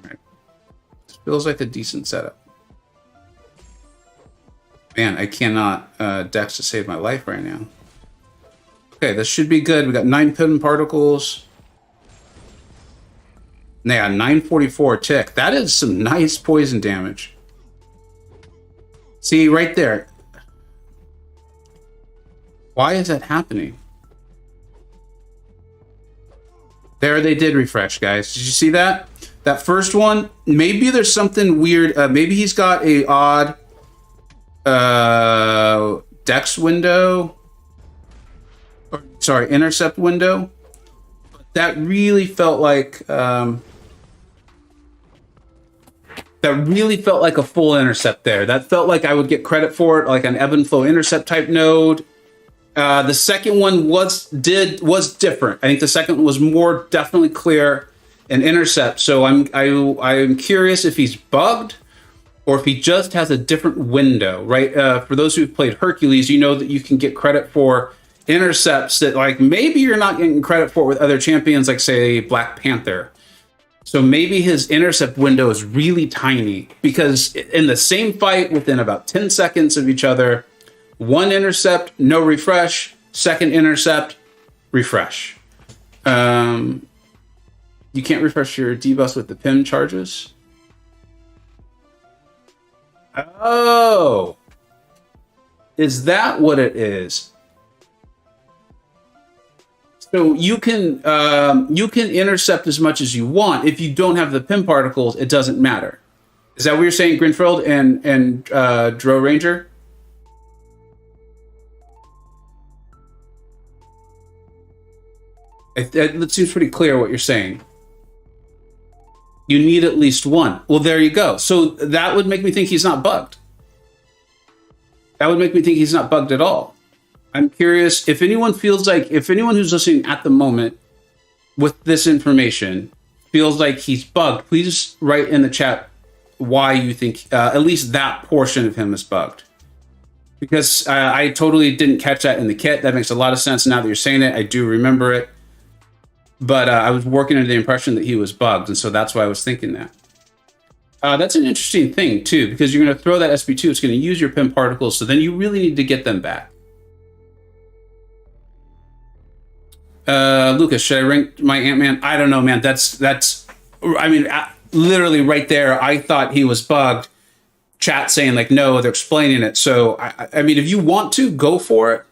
right. This feels like a decent setup. Man, I cannot dex to save my life right now. Okay, this should be good. We got 9 PIM particles. Yeah, 944 tick. That is some nice poison damage. See, right there. Why is that happening? There they did refresh, guys. Did you see that? That first one, maybe there's something weird. Maybe he's got a odd dex window. Or, sorry, intercept window. That really felt like... that really felt like a full intercept there. That felt like I would get credit for it, like an ebb and flow intercept type node. The second one was different. I think the second one was more definitely clear and intercept. So I'm curious if he's bugged or if he just has a different window, right? For those who've played Hercules, you know that you can get credit for intercepts that like maybe you're not getting credit for with other champions, like say Black Panther. So maybe his intercept window is really tiny because in the same fight, within about 10 seconds of each other, one intercept, no refresh, second intercept, refresh. You can't refresh your debuffs with the PIM charges. Oh, is that what it is? So you can intercept as much as you want. If you don't have the PIM particles, it doesn't matter. Is that what you're saying, Grinfield and Dro Ranger? It seems pretty clear what you're saying. You need at least one. Well, there you go. So that would make me think he's not bugged. That would make me think he's not bugged at all. I'm curious if anyone feels like, if anyone who's listening at the moment with this information feels like he's bugged, please write in the chat why you think at least that portion of him is bugged. Because I totally didn't catch that in the kit. That makes a lot of sense now that you're saying it. I do remember it. but I was working under the impression that he was bugged, and so that's why I was thinking that. That's an interesting thing, too, because you're going to throw that SP2, it's going to use your pin particles, so then you really need to get them back. Lucas, should I rank my Antman? I don't know, man. That's. I mean, literally right there, I thought he was bugged. Chat saying, like, no, they're explaining it. So, I mean, if you want to, go for it.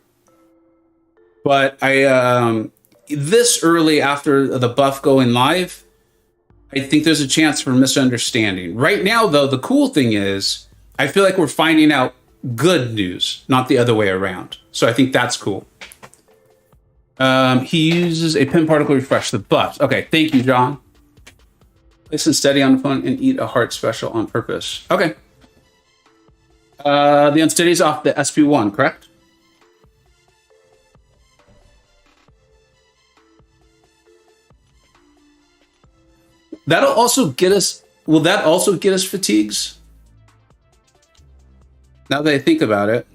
But this early after the buff going live, I think there's a chance for misunderstanding. Right now, though, the cool thing is, I feel like we're finding out good news, not the other way around. So I think that's cool. He uses a pin particle refresh, the buffs. Okay, thank you, John. Place it steady on the phone and eat a heart special on purpose. Okay. The unsteady is off the SP1, correct? That'll also get us... Will that also get us fatigues? Now that I think about it.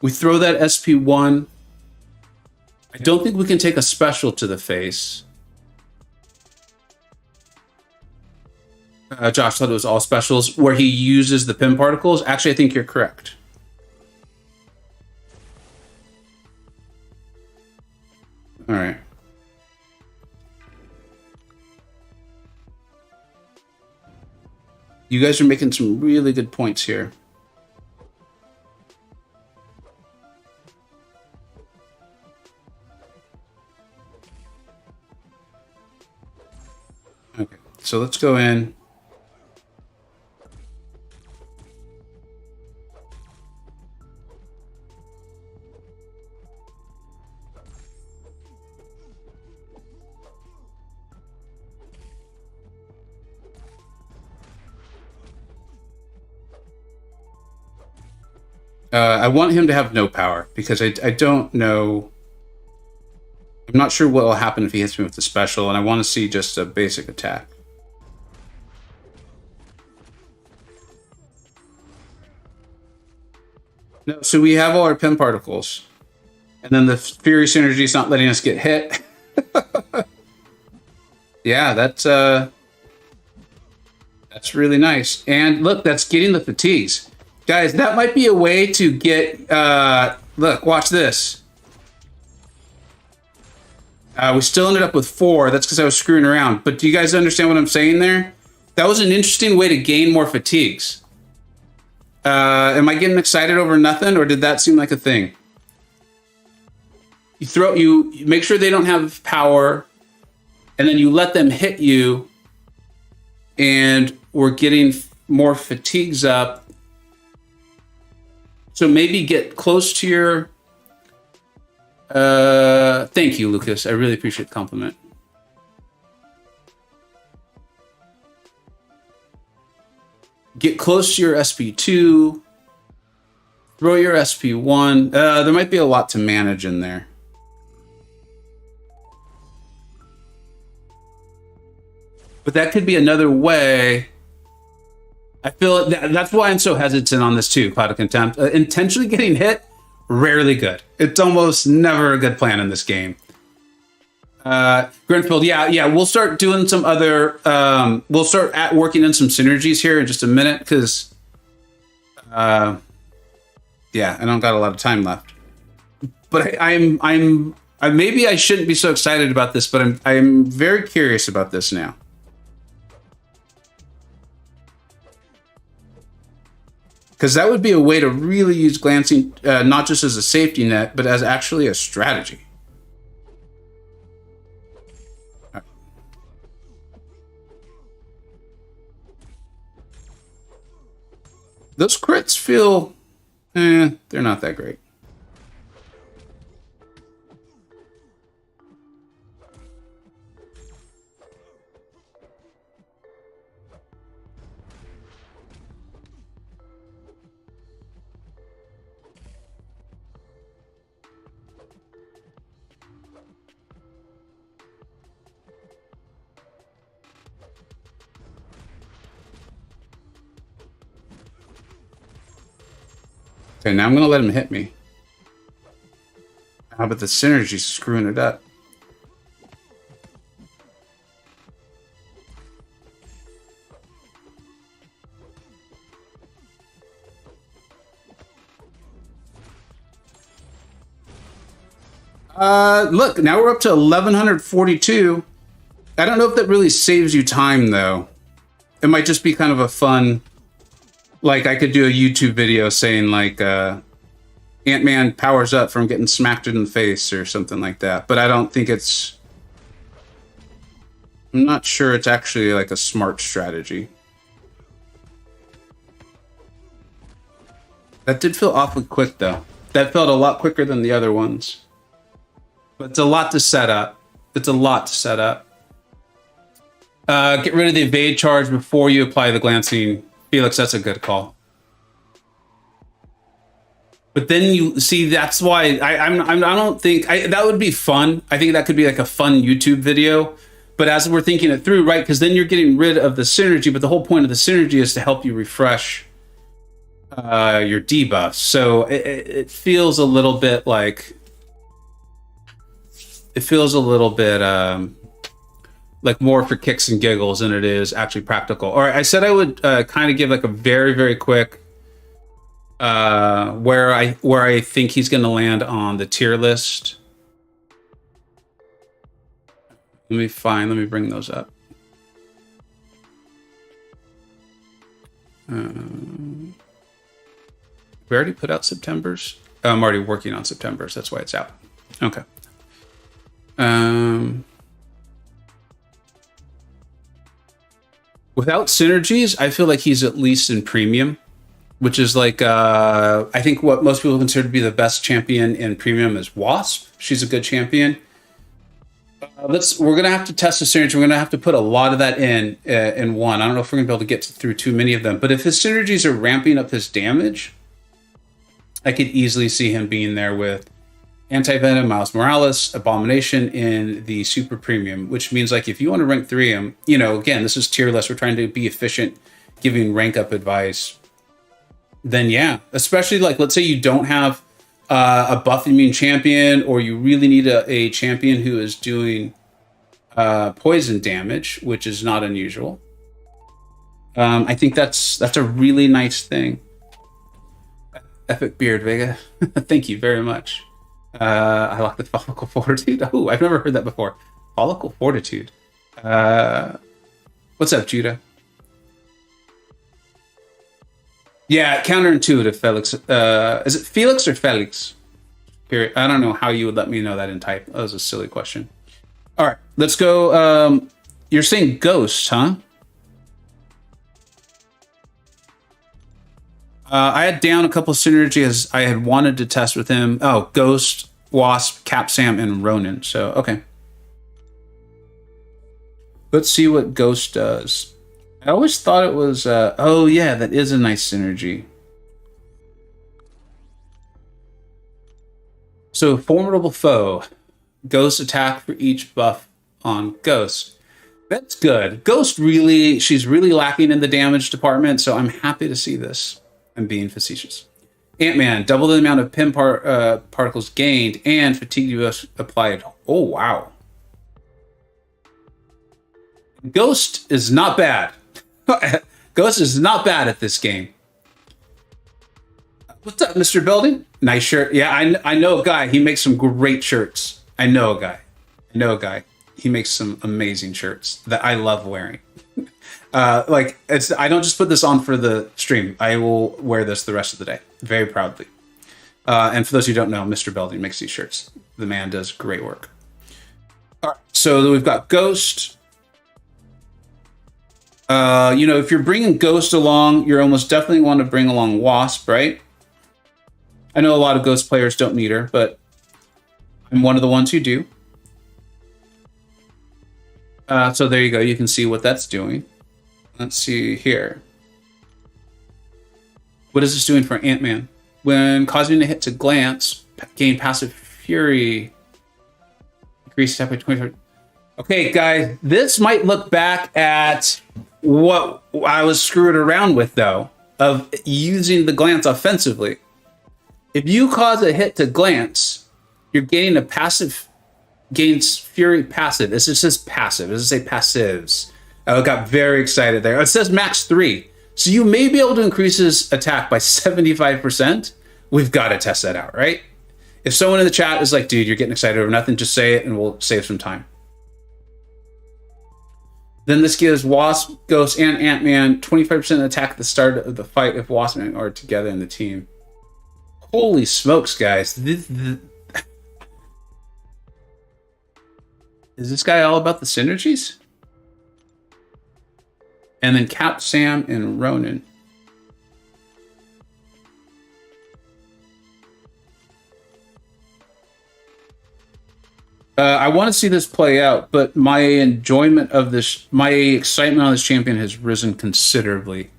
We throw that SP1. I don't think we can take a special to the face. Josh thought it was all specials where he uses the pin particles. Actually, I think you're correct. All right. You guys are making some really good points here. Okay, so let's go in. I want him to have no power because I don't know. I'm not sure what will happen if he hits me with the special, and I want to see just a basic attack. No, so we have all our pin particles, and then the Fury synergy is not letting us get hit. Yeah, that's really nice. And look, that's getting the fatigues. Guys, that might be a way to get... look, watch this. We still ended up with 4. That's because I was screwing around. But do you guys understand what I'm saying there? That was an interesting way to gain more fatigues. Am I getting excited over nothing, or did that seem like a thing? You make sure they don't have power, and then you let them hit you, and we're getting more fatigues up. So maybe get close to your... thank you, Lucas. I really appreciate the compliment. Get close to your SP2. Throw your SP1. There might be a lot to manage in there. But that could be another way... I feel that's why I'm so hesitant on this too, Cloud of Contempt. Intentionally getting hit, rarely good. It's almost never a good plan in this game. Grenfield, yeah, we'll start doing some other... we'll start working in some synergies here in just a minute, because... yeah, I don't got a lot of time left. But maybe I shouldn't be so excited about this, but I'm very curious about this now. Because that would be a way to really use glancing, not just as a safety net, but as actually a strategy. Right. Those crits feel, they're not that great. Okay, now I'm going to let him hit me. How about the synergy screwing it up? Look, now we're up to 1142. I don't know if that really saves you time, though. It might just be kind of a fun... Like, I could do a YouTube video saying, like, Antman powers up from getting smacked in the face or something like that. But I don't think it's... I'm not sure it's actually, like, a smart strategy. That did feel awfully quick, though. That felt a lot quicker than the other ones. But it's a lot to set up. It's a lot to set up. Get rid of the evade charge before you apply the glancing. Felix, that's a good call. But then you see, that's why I don't think that would be fun. I think that could be like a fun YouTube video. But as we're thinking it through, right? Because then you're getting rid of the synergy. But the whole point of the synergy is to help you refresh your debuff. So it feels a little bit like... It feels a little bit like more for kicks and giggles than it is actually practical. All right, I said I would kind of give like a very, very quick where I think he's going to land on the tier list. Let me bring those up. We already put out September's. Oh, I'm already working on September's. That's why it's out. Okay. Without synergies, I feel like he's at least in premium, which is like I think what most people consider to be the best champion in premium is Wasp. She's a good champion. We're gonna have to test the synergy. We're gonna have to put a lot of that in one. I don't know if we're gonna be able to get through too many of them, but if his synergies are ramping up his damage, I could easily see him being there with Anti-Venom, Miles Morales, Abomination in the super premium, which means like if you want to rank 3 him, you know, again, this is tier list. We're trying to be efficient, giving rank up advice. Then yeah, especially like, let's say you don't have a buff immune champion, or you really need a champion who is doing poison damage, which is not unusual. I think that's a really nice thing. Epic beard, Vega. Thank you very much. I like the follicle fortitude. Oh, I've never heard that before. Follicle fortitude. What's up, Judah? Yeah, counterintuitive, Felix. Is it Felix or Felix? Period. I don't know how you would let me know that in type. That was a silly question. All right, let's go. You're saying Ghost, huh? I had down a couple of synergies I had wanted to test with him. Oh, Ghost, Wasp, Cap Sam, and Ronin. So, okay. Let's see what Ghost does. I always thought it was... oh, yeah, that is a nice synergy. So, Formidable Foe. Ghost attack for each buff on Ghost. That's good. Ghost really... She's really lacking in the damage department, so I'm happy to see this. I'm being facetious. Antman, double the amount of pin particles gained and fatigue debuff applied. Oh, wow. Ghost is not bad. Ghost is not bad at this game. What's up, Mr. Belding? Nice shirt. Yeah, I know a guy. He makes some great shirts. I know a guy. He makes some amazing shirts that I love wearing. Like, I don't just put this on for the stream. I will wear this the rest of the day, very proudly. And for those who don't know, Mr. Belding makes these shirts. The man does great work. All right, so we've got Ghost. You know, if you're bringing Ghost along, you're almost definitely want to bring along Wasp, right? I know a lot of Ghost players don't need her, but I'm one of the ones who do. So there you go. You can see what that's doing. Let's see here. What is this doing for Antman? When causing a hit to glance, gain passive fury. Increase attack by 20. Okay, guys, this might look back at what I was screwed around with, though, of using the glance offensively. If you cause a hit to glance, you're gaining a passive, gains fury passive. This just says passive. It doesn't say passives. I got very excited there. It says max 3. So you may be able to increase his attack by 75%. We've got to test that out, right? If someone in the chat is like, dude, you're getting excited over nothing, just say it and we'll save some time. Then this gives Wasp, Ghost, and Antman 25% attack at the start of the fight if Wasp and Ant are together in the team. Holy smokes, guys. Is this guy all about the synergies? And then Cap, Sam, and Ronan. I want to see this play out, but my enjoyment of this, my excitement on this champion has risen considerably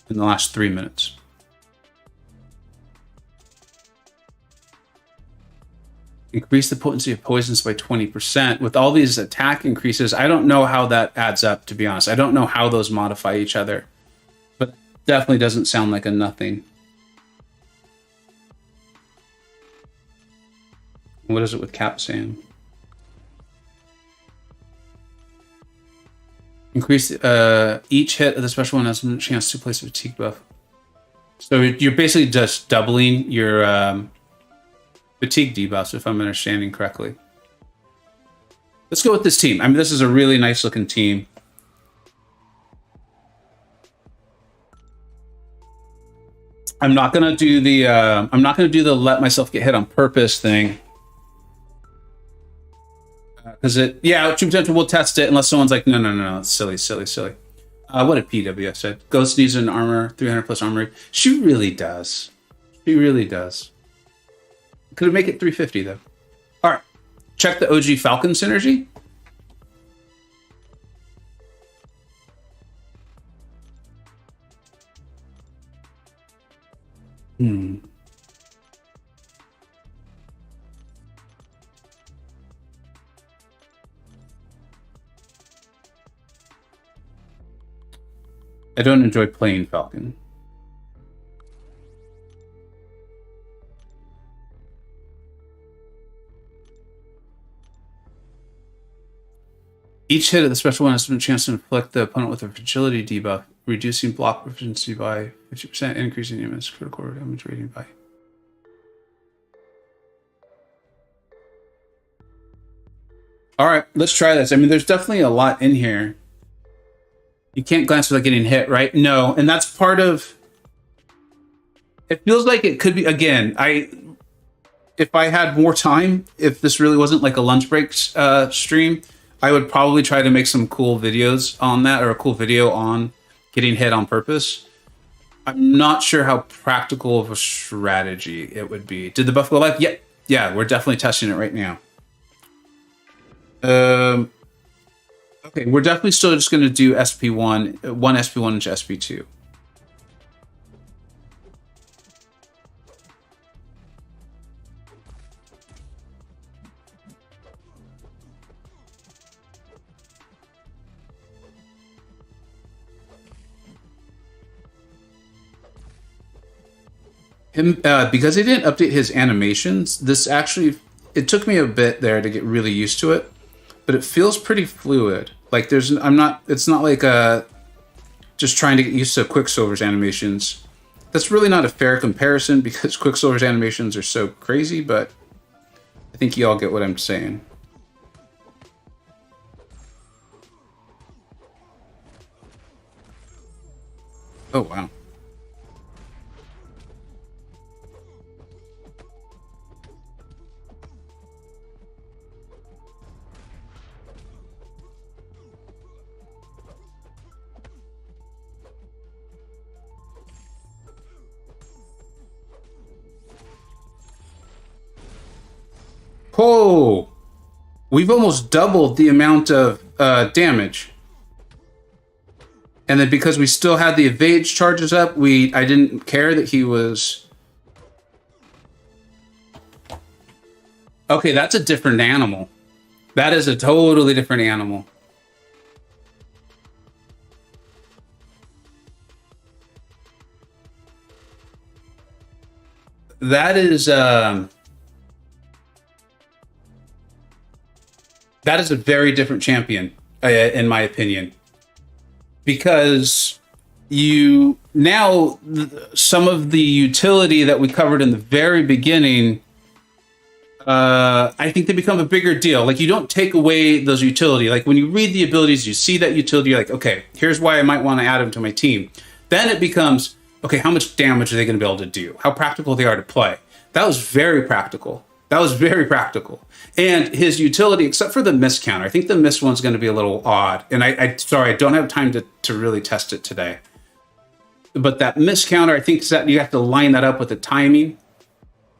in the last 3 minutes. Increase the potency of poisons by 20%. With all these attack increases, I don't know how that adds up, to be honest. I don't know how those modify each other, but it definitely doesn't sound like a nothing. What is it with Cap, Sam? Increase each hit of the special one has a chance to place a fatigue buff. So you're basically just doubling your fatigue debuffs, if I'm understanding correctly. Let's go with this team. I mean, this is a really nice looking team. I'm not gonna do the let myself get hit on purpose thing. Because true potential, we'll test it unless someone's like, no, it's silly. What did PWF said? Ghost needs an armor, 300 plus armor. She really does. Could it make it 350 though? All right, check the OG Falcon synergy. I don't enjoy playing Falcon. Each hit of the special one has a chance to inflict the opponent with a fragility debuff, reducing block proficiency by 50%, increasing the immense critical damage rating by. All right, let's try this. I mean, there's definitely a lot in here. You can't glance without getting hit, right? No, and that's part of... It feels like it could be, again, if I had more time, if this really wasn't like a lunch break stream, I would probably try to make some cool videos on that, or a cool video on getting hit on purpose. I'm not sure how practical of a strategy it would be. Did the buff go live? Yeah, we're definitely testing it right now. Okay, we're definitely still just going to do SP1, one SP1 into SP2. Because he didn't update his animations, this actually, it took me a bit there to get really used to it, but it feels pretty fluid. Like it's not like just trying to get used to Quicksilver's animations. That's really not a fair comparison because Quicksilver's animations are so crazy, but I think you all get what I'm saying. Oh, wow. Oh, we've almost doubled the amount of damage. And then because we still had the evade charges up, I didn't care that he was... Okay, that's a different animal. That is a totally different animal. That is a very different champion, in my opinion. Because some of the utility that we covered in the very beginning I think they become a bigger deal. Like, you don't take away those utility. Like, when you read the abilities, you see that utility, you're like, okay, here's why I might want to add them to my team. Then it becomes, okay, how much damage are they going to be able to do? How practical they are to play. That was very practical. That was very practical. And his utility, except for the miss counter, I think the miss one's going to be a little odd. And sorry, I don't have time to really test it today. But that miss counter, I think that you have to line that up with the timing.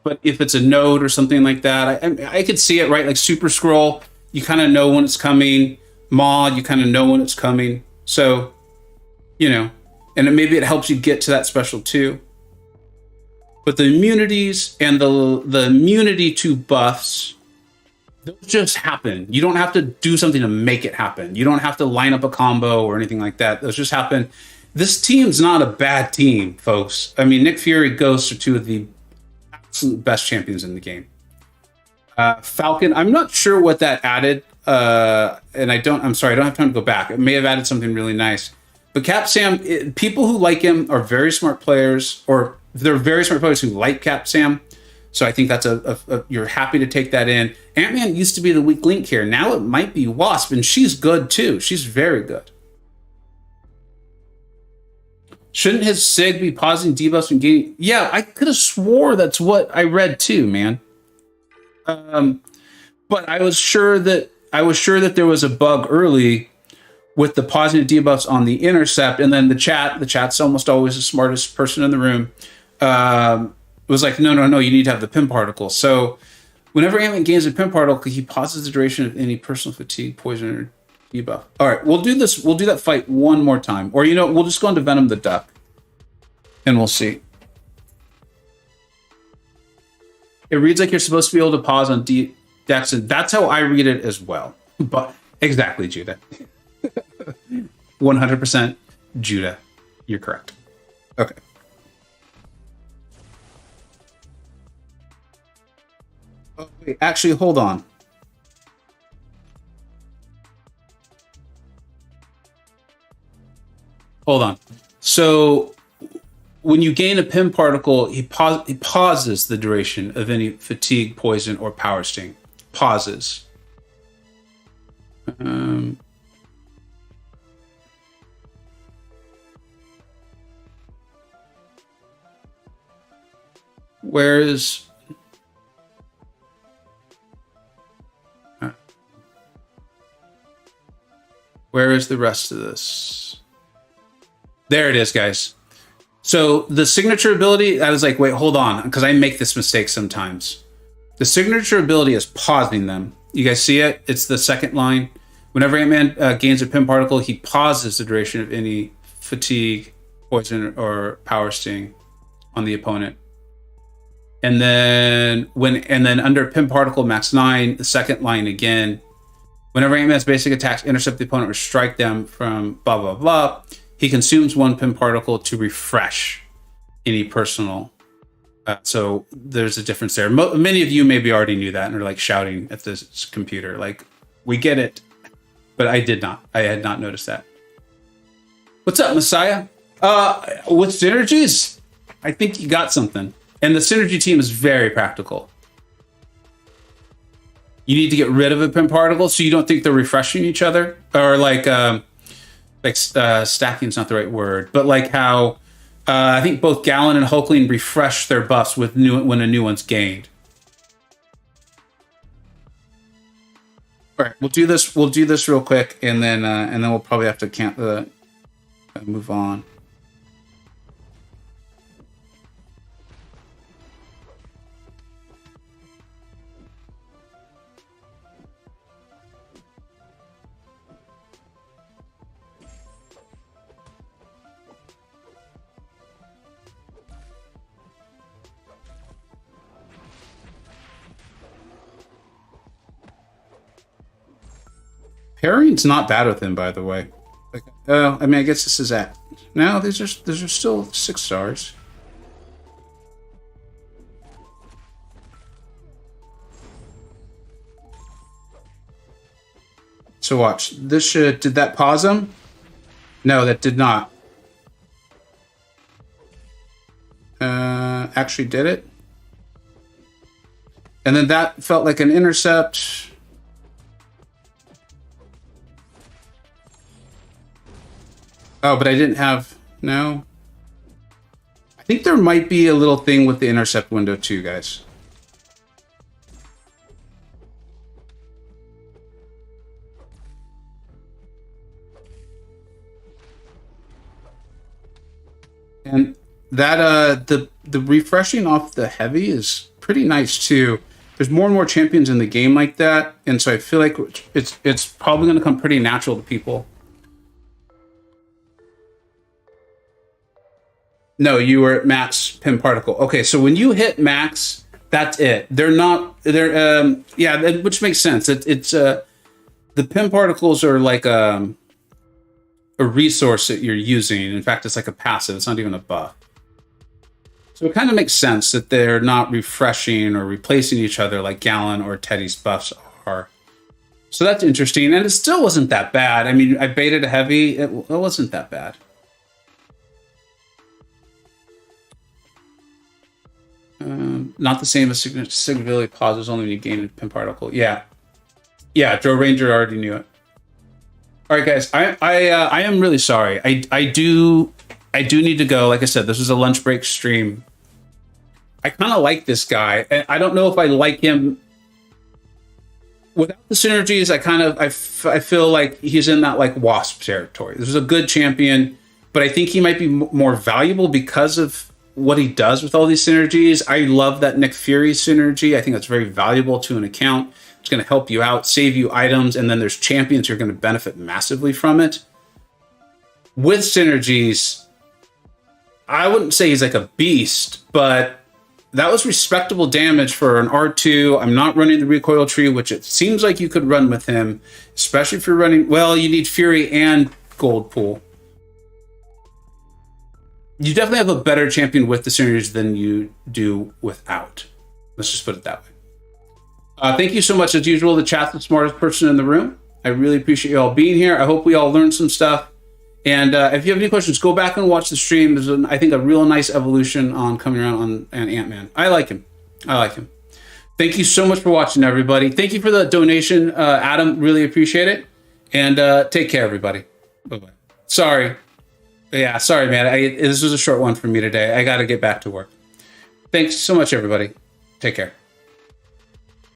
But if it's a node or something like that, I could see it, right? Like Super Scroll, you kind of know when it's coming. Maw, you kind of know when it's coming. So, you know, and maybe it helps you get to that special too. But the immunities and the immunity to buffs, those just happen. You don't have to do something to make it happen. You don't have to line up a combo or anything like that. Those just happen. This team's not a bad team, folks. I mean, Nick Fury, Ghost are two of the absolute best champions in the game. Falcon, I'm not sure what that added. And I'm sorry, I don't have time to go back. It may have added something really nice. But Cap Sam, people who like him are very smart players, or they're very smart players who like Cap Sam. So I think that's you're happy to take that in. Antman used to be the weak link here. Now it might be Wasp, and she's good too. She's very good. Shouldn't his SIG be pausing debuffs and gaining? Yeah, I could have swore that's what I read too, man. But I was sure that there was a bug early with the pausing of debuffs on the intercept, and then the chat's almost always the smartest person in the room. Was like, no, you need to have the pin particle. So whenever Antman gains a pin particle, he pauses the duration of any personal fatigue, poison, or debuff. All right, we'll do this. We'll do that fight one more time. Or, we'll just go into Venom the Duck, and we'll see. It reads like you're supposed to be able to pause on Dex, and that's how I read it as well. But exactly, Judah. 100% Judah. You're correct. Okay. Oh, wait, actually, hold on. Hold on. So when you gain a pin particle, he pauses the duration of any fatigue, poison, or power sting. Pauses. Where is the rest of this? There it is, guys. So the signature ability, I was like, wait, hold on, because I make this mistake sometimes. The signature ability is pausing them. You guys see it? It's the second line. Whenever Antman gains a pin particle, he pauses the duration of any fatigue, poison, or power sting on the opponent. And then under pin particle max 9, the second line again. Whenever Antman's basic attacks intercept the opponent or strike them from blah blah blah, he consumes one pin particle to refresh any personal. So there's a difference there. Many of you maybe already knew that and are like shouting at this computer, like, we get it. But I did not. I had not noticed that. What's up, Messiah? With synergies, I think you got something. And the synergy team is very practical. You need to get rid of a pin particle so you don't think they're refreshing each other, or stacking is not the right word, but like how I think both Gallon and Hulkling refresh their buffs when a new one's gained. All right, we'll do this. We'll do this real quick, and then we'll probably have to move on. Parrying's not bad with him, by the way. I mean, I guess this is at. No, these are still 6 stars. So watch. This did that pause him? No, that did not. Actually did it? And then that felt like an intercept. Oh, but I didn't have... No. I think there might be a little thing with the intercept window too, guys. And that the refreshing off the heavy is pretty nice too. There's more and more champions in the game like that, and so I feel like it's probably going to come pretty natural to people. No, you were at max pin particle. Okay, so when you hit max, that's it. Yeah, which makes sense. It's the pin particles are like a resource that you're using. In fact, it's like a passive. It's not even a buff. So it kind of makes sense that they're not refreshing or replacing each other like Gallon or Teddy's buffs are. So that's interesting, and it still wasn't that bad. I mean, I baited a heavy. It wasn't that bad. Not the same as Significantly pauses only when you gain a pin particle. Yeah, Joe Ranger already knew it. All right, guys, I am really sorry. I do need to go. Like I said, this was a lunch break stream. I kind of like this guy, and I don't know if I like him without the synergies. I feel like he's in that like Wasp territory. This is a good champion, but I think he might be more valuable because of what he does with all these synergies. I love that Nick Fury synergy. I think that's very valuable to an account. It's going to help you out, save you items, and then there's champions who are going to benefit massively from it. With synergies, I wouldn't say he's like a beast, but that was respectable damage for an R2. I'm not running the recoil tree, which it seems like you could run with him, especially if you're running... Well, you need Fury and Gold Pool. You definitely have a better champion with the synergies than you do without. Let's just put it that way. Thank you so much, as usual. The chat's the smartest person in the room. I really appreciate you all being here. I hope we all learned some stuff. And if you have any questions, go back and watch the stream. There's, I think, a real nice evolution on coming around on Antman. I like him. Thank you so much for watching, everybody. Thank you for the donation, Adam. Really appreciate it. And take care, everybody. Bye-bye. Sorry. Yeah, sorry, man. This was a short one for me today. I got to get back to work. Thanks so much, everybody. Take care.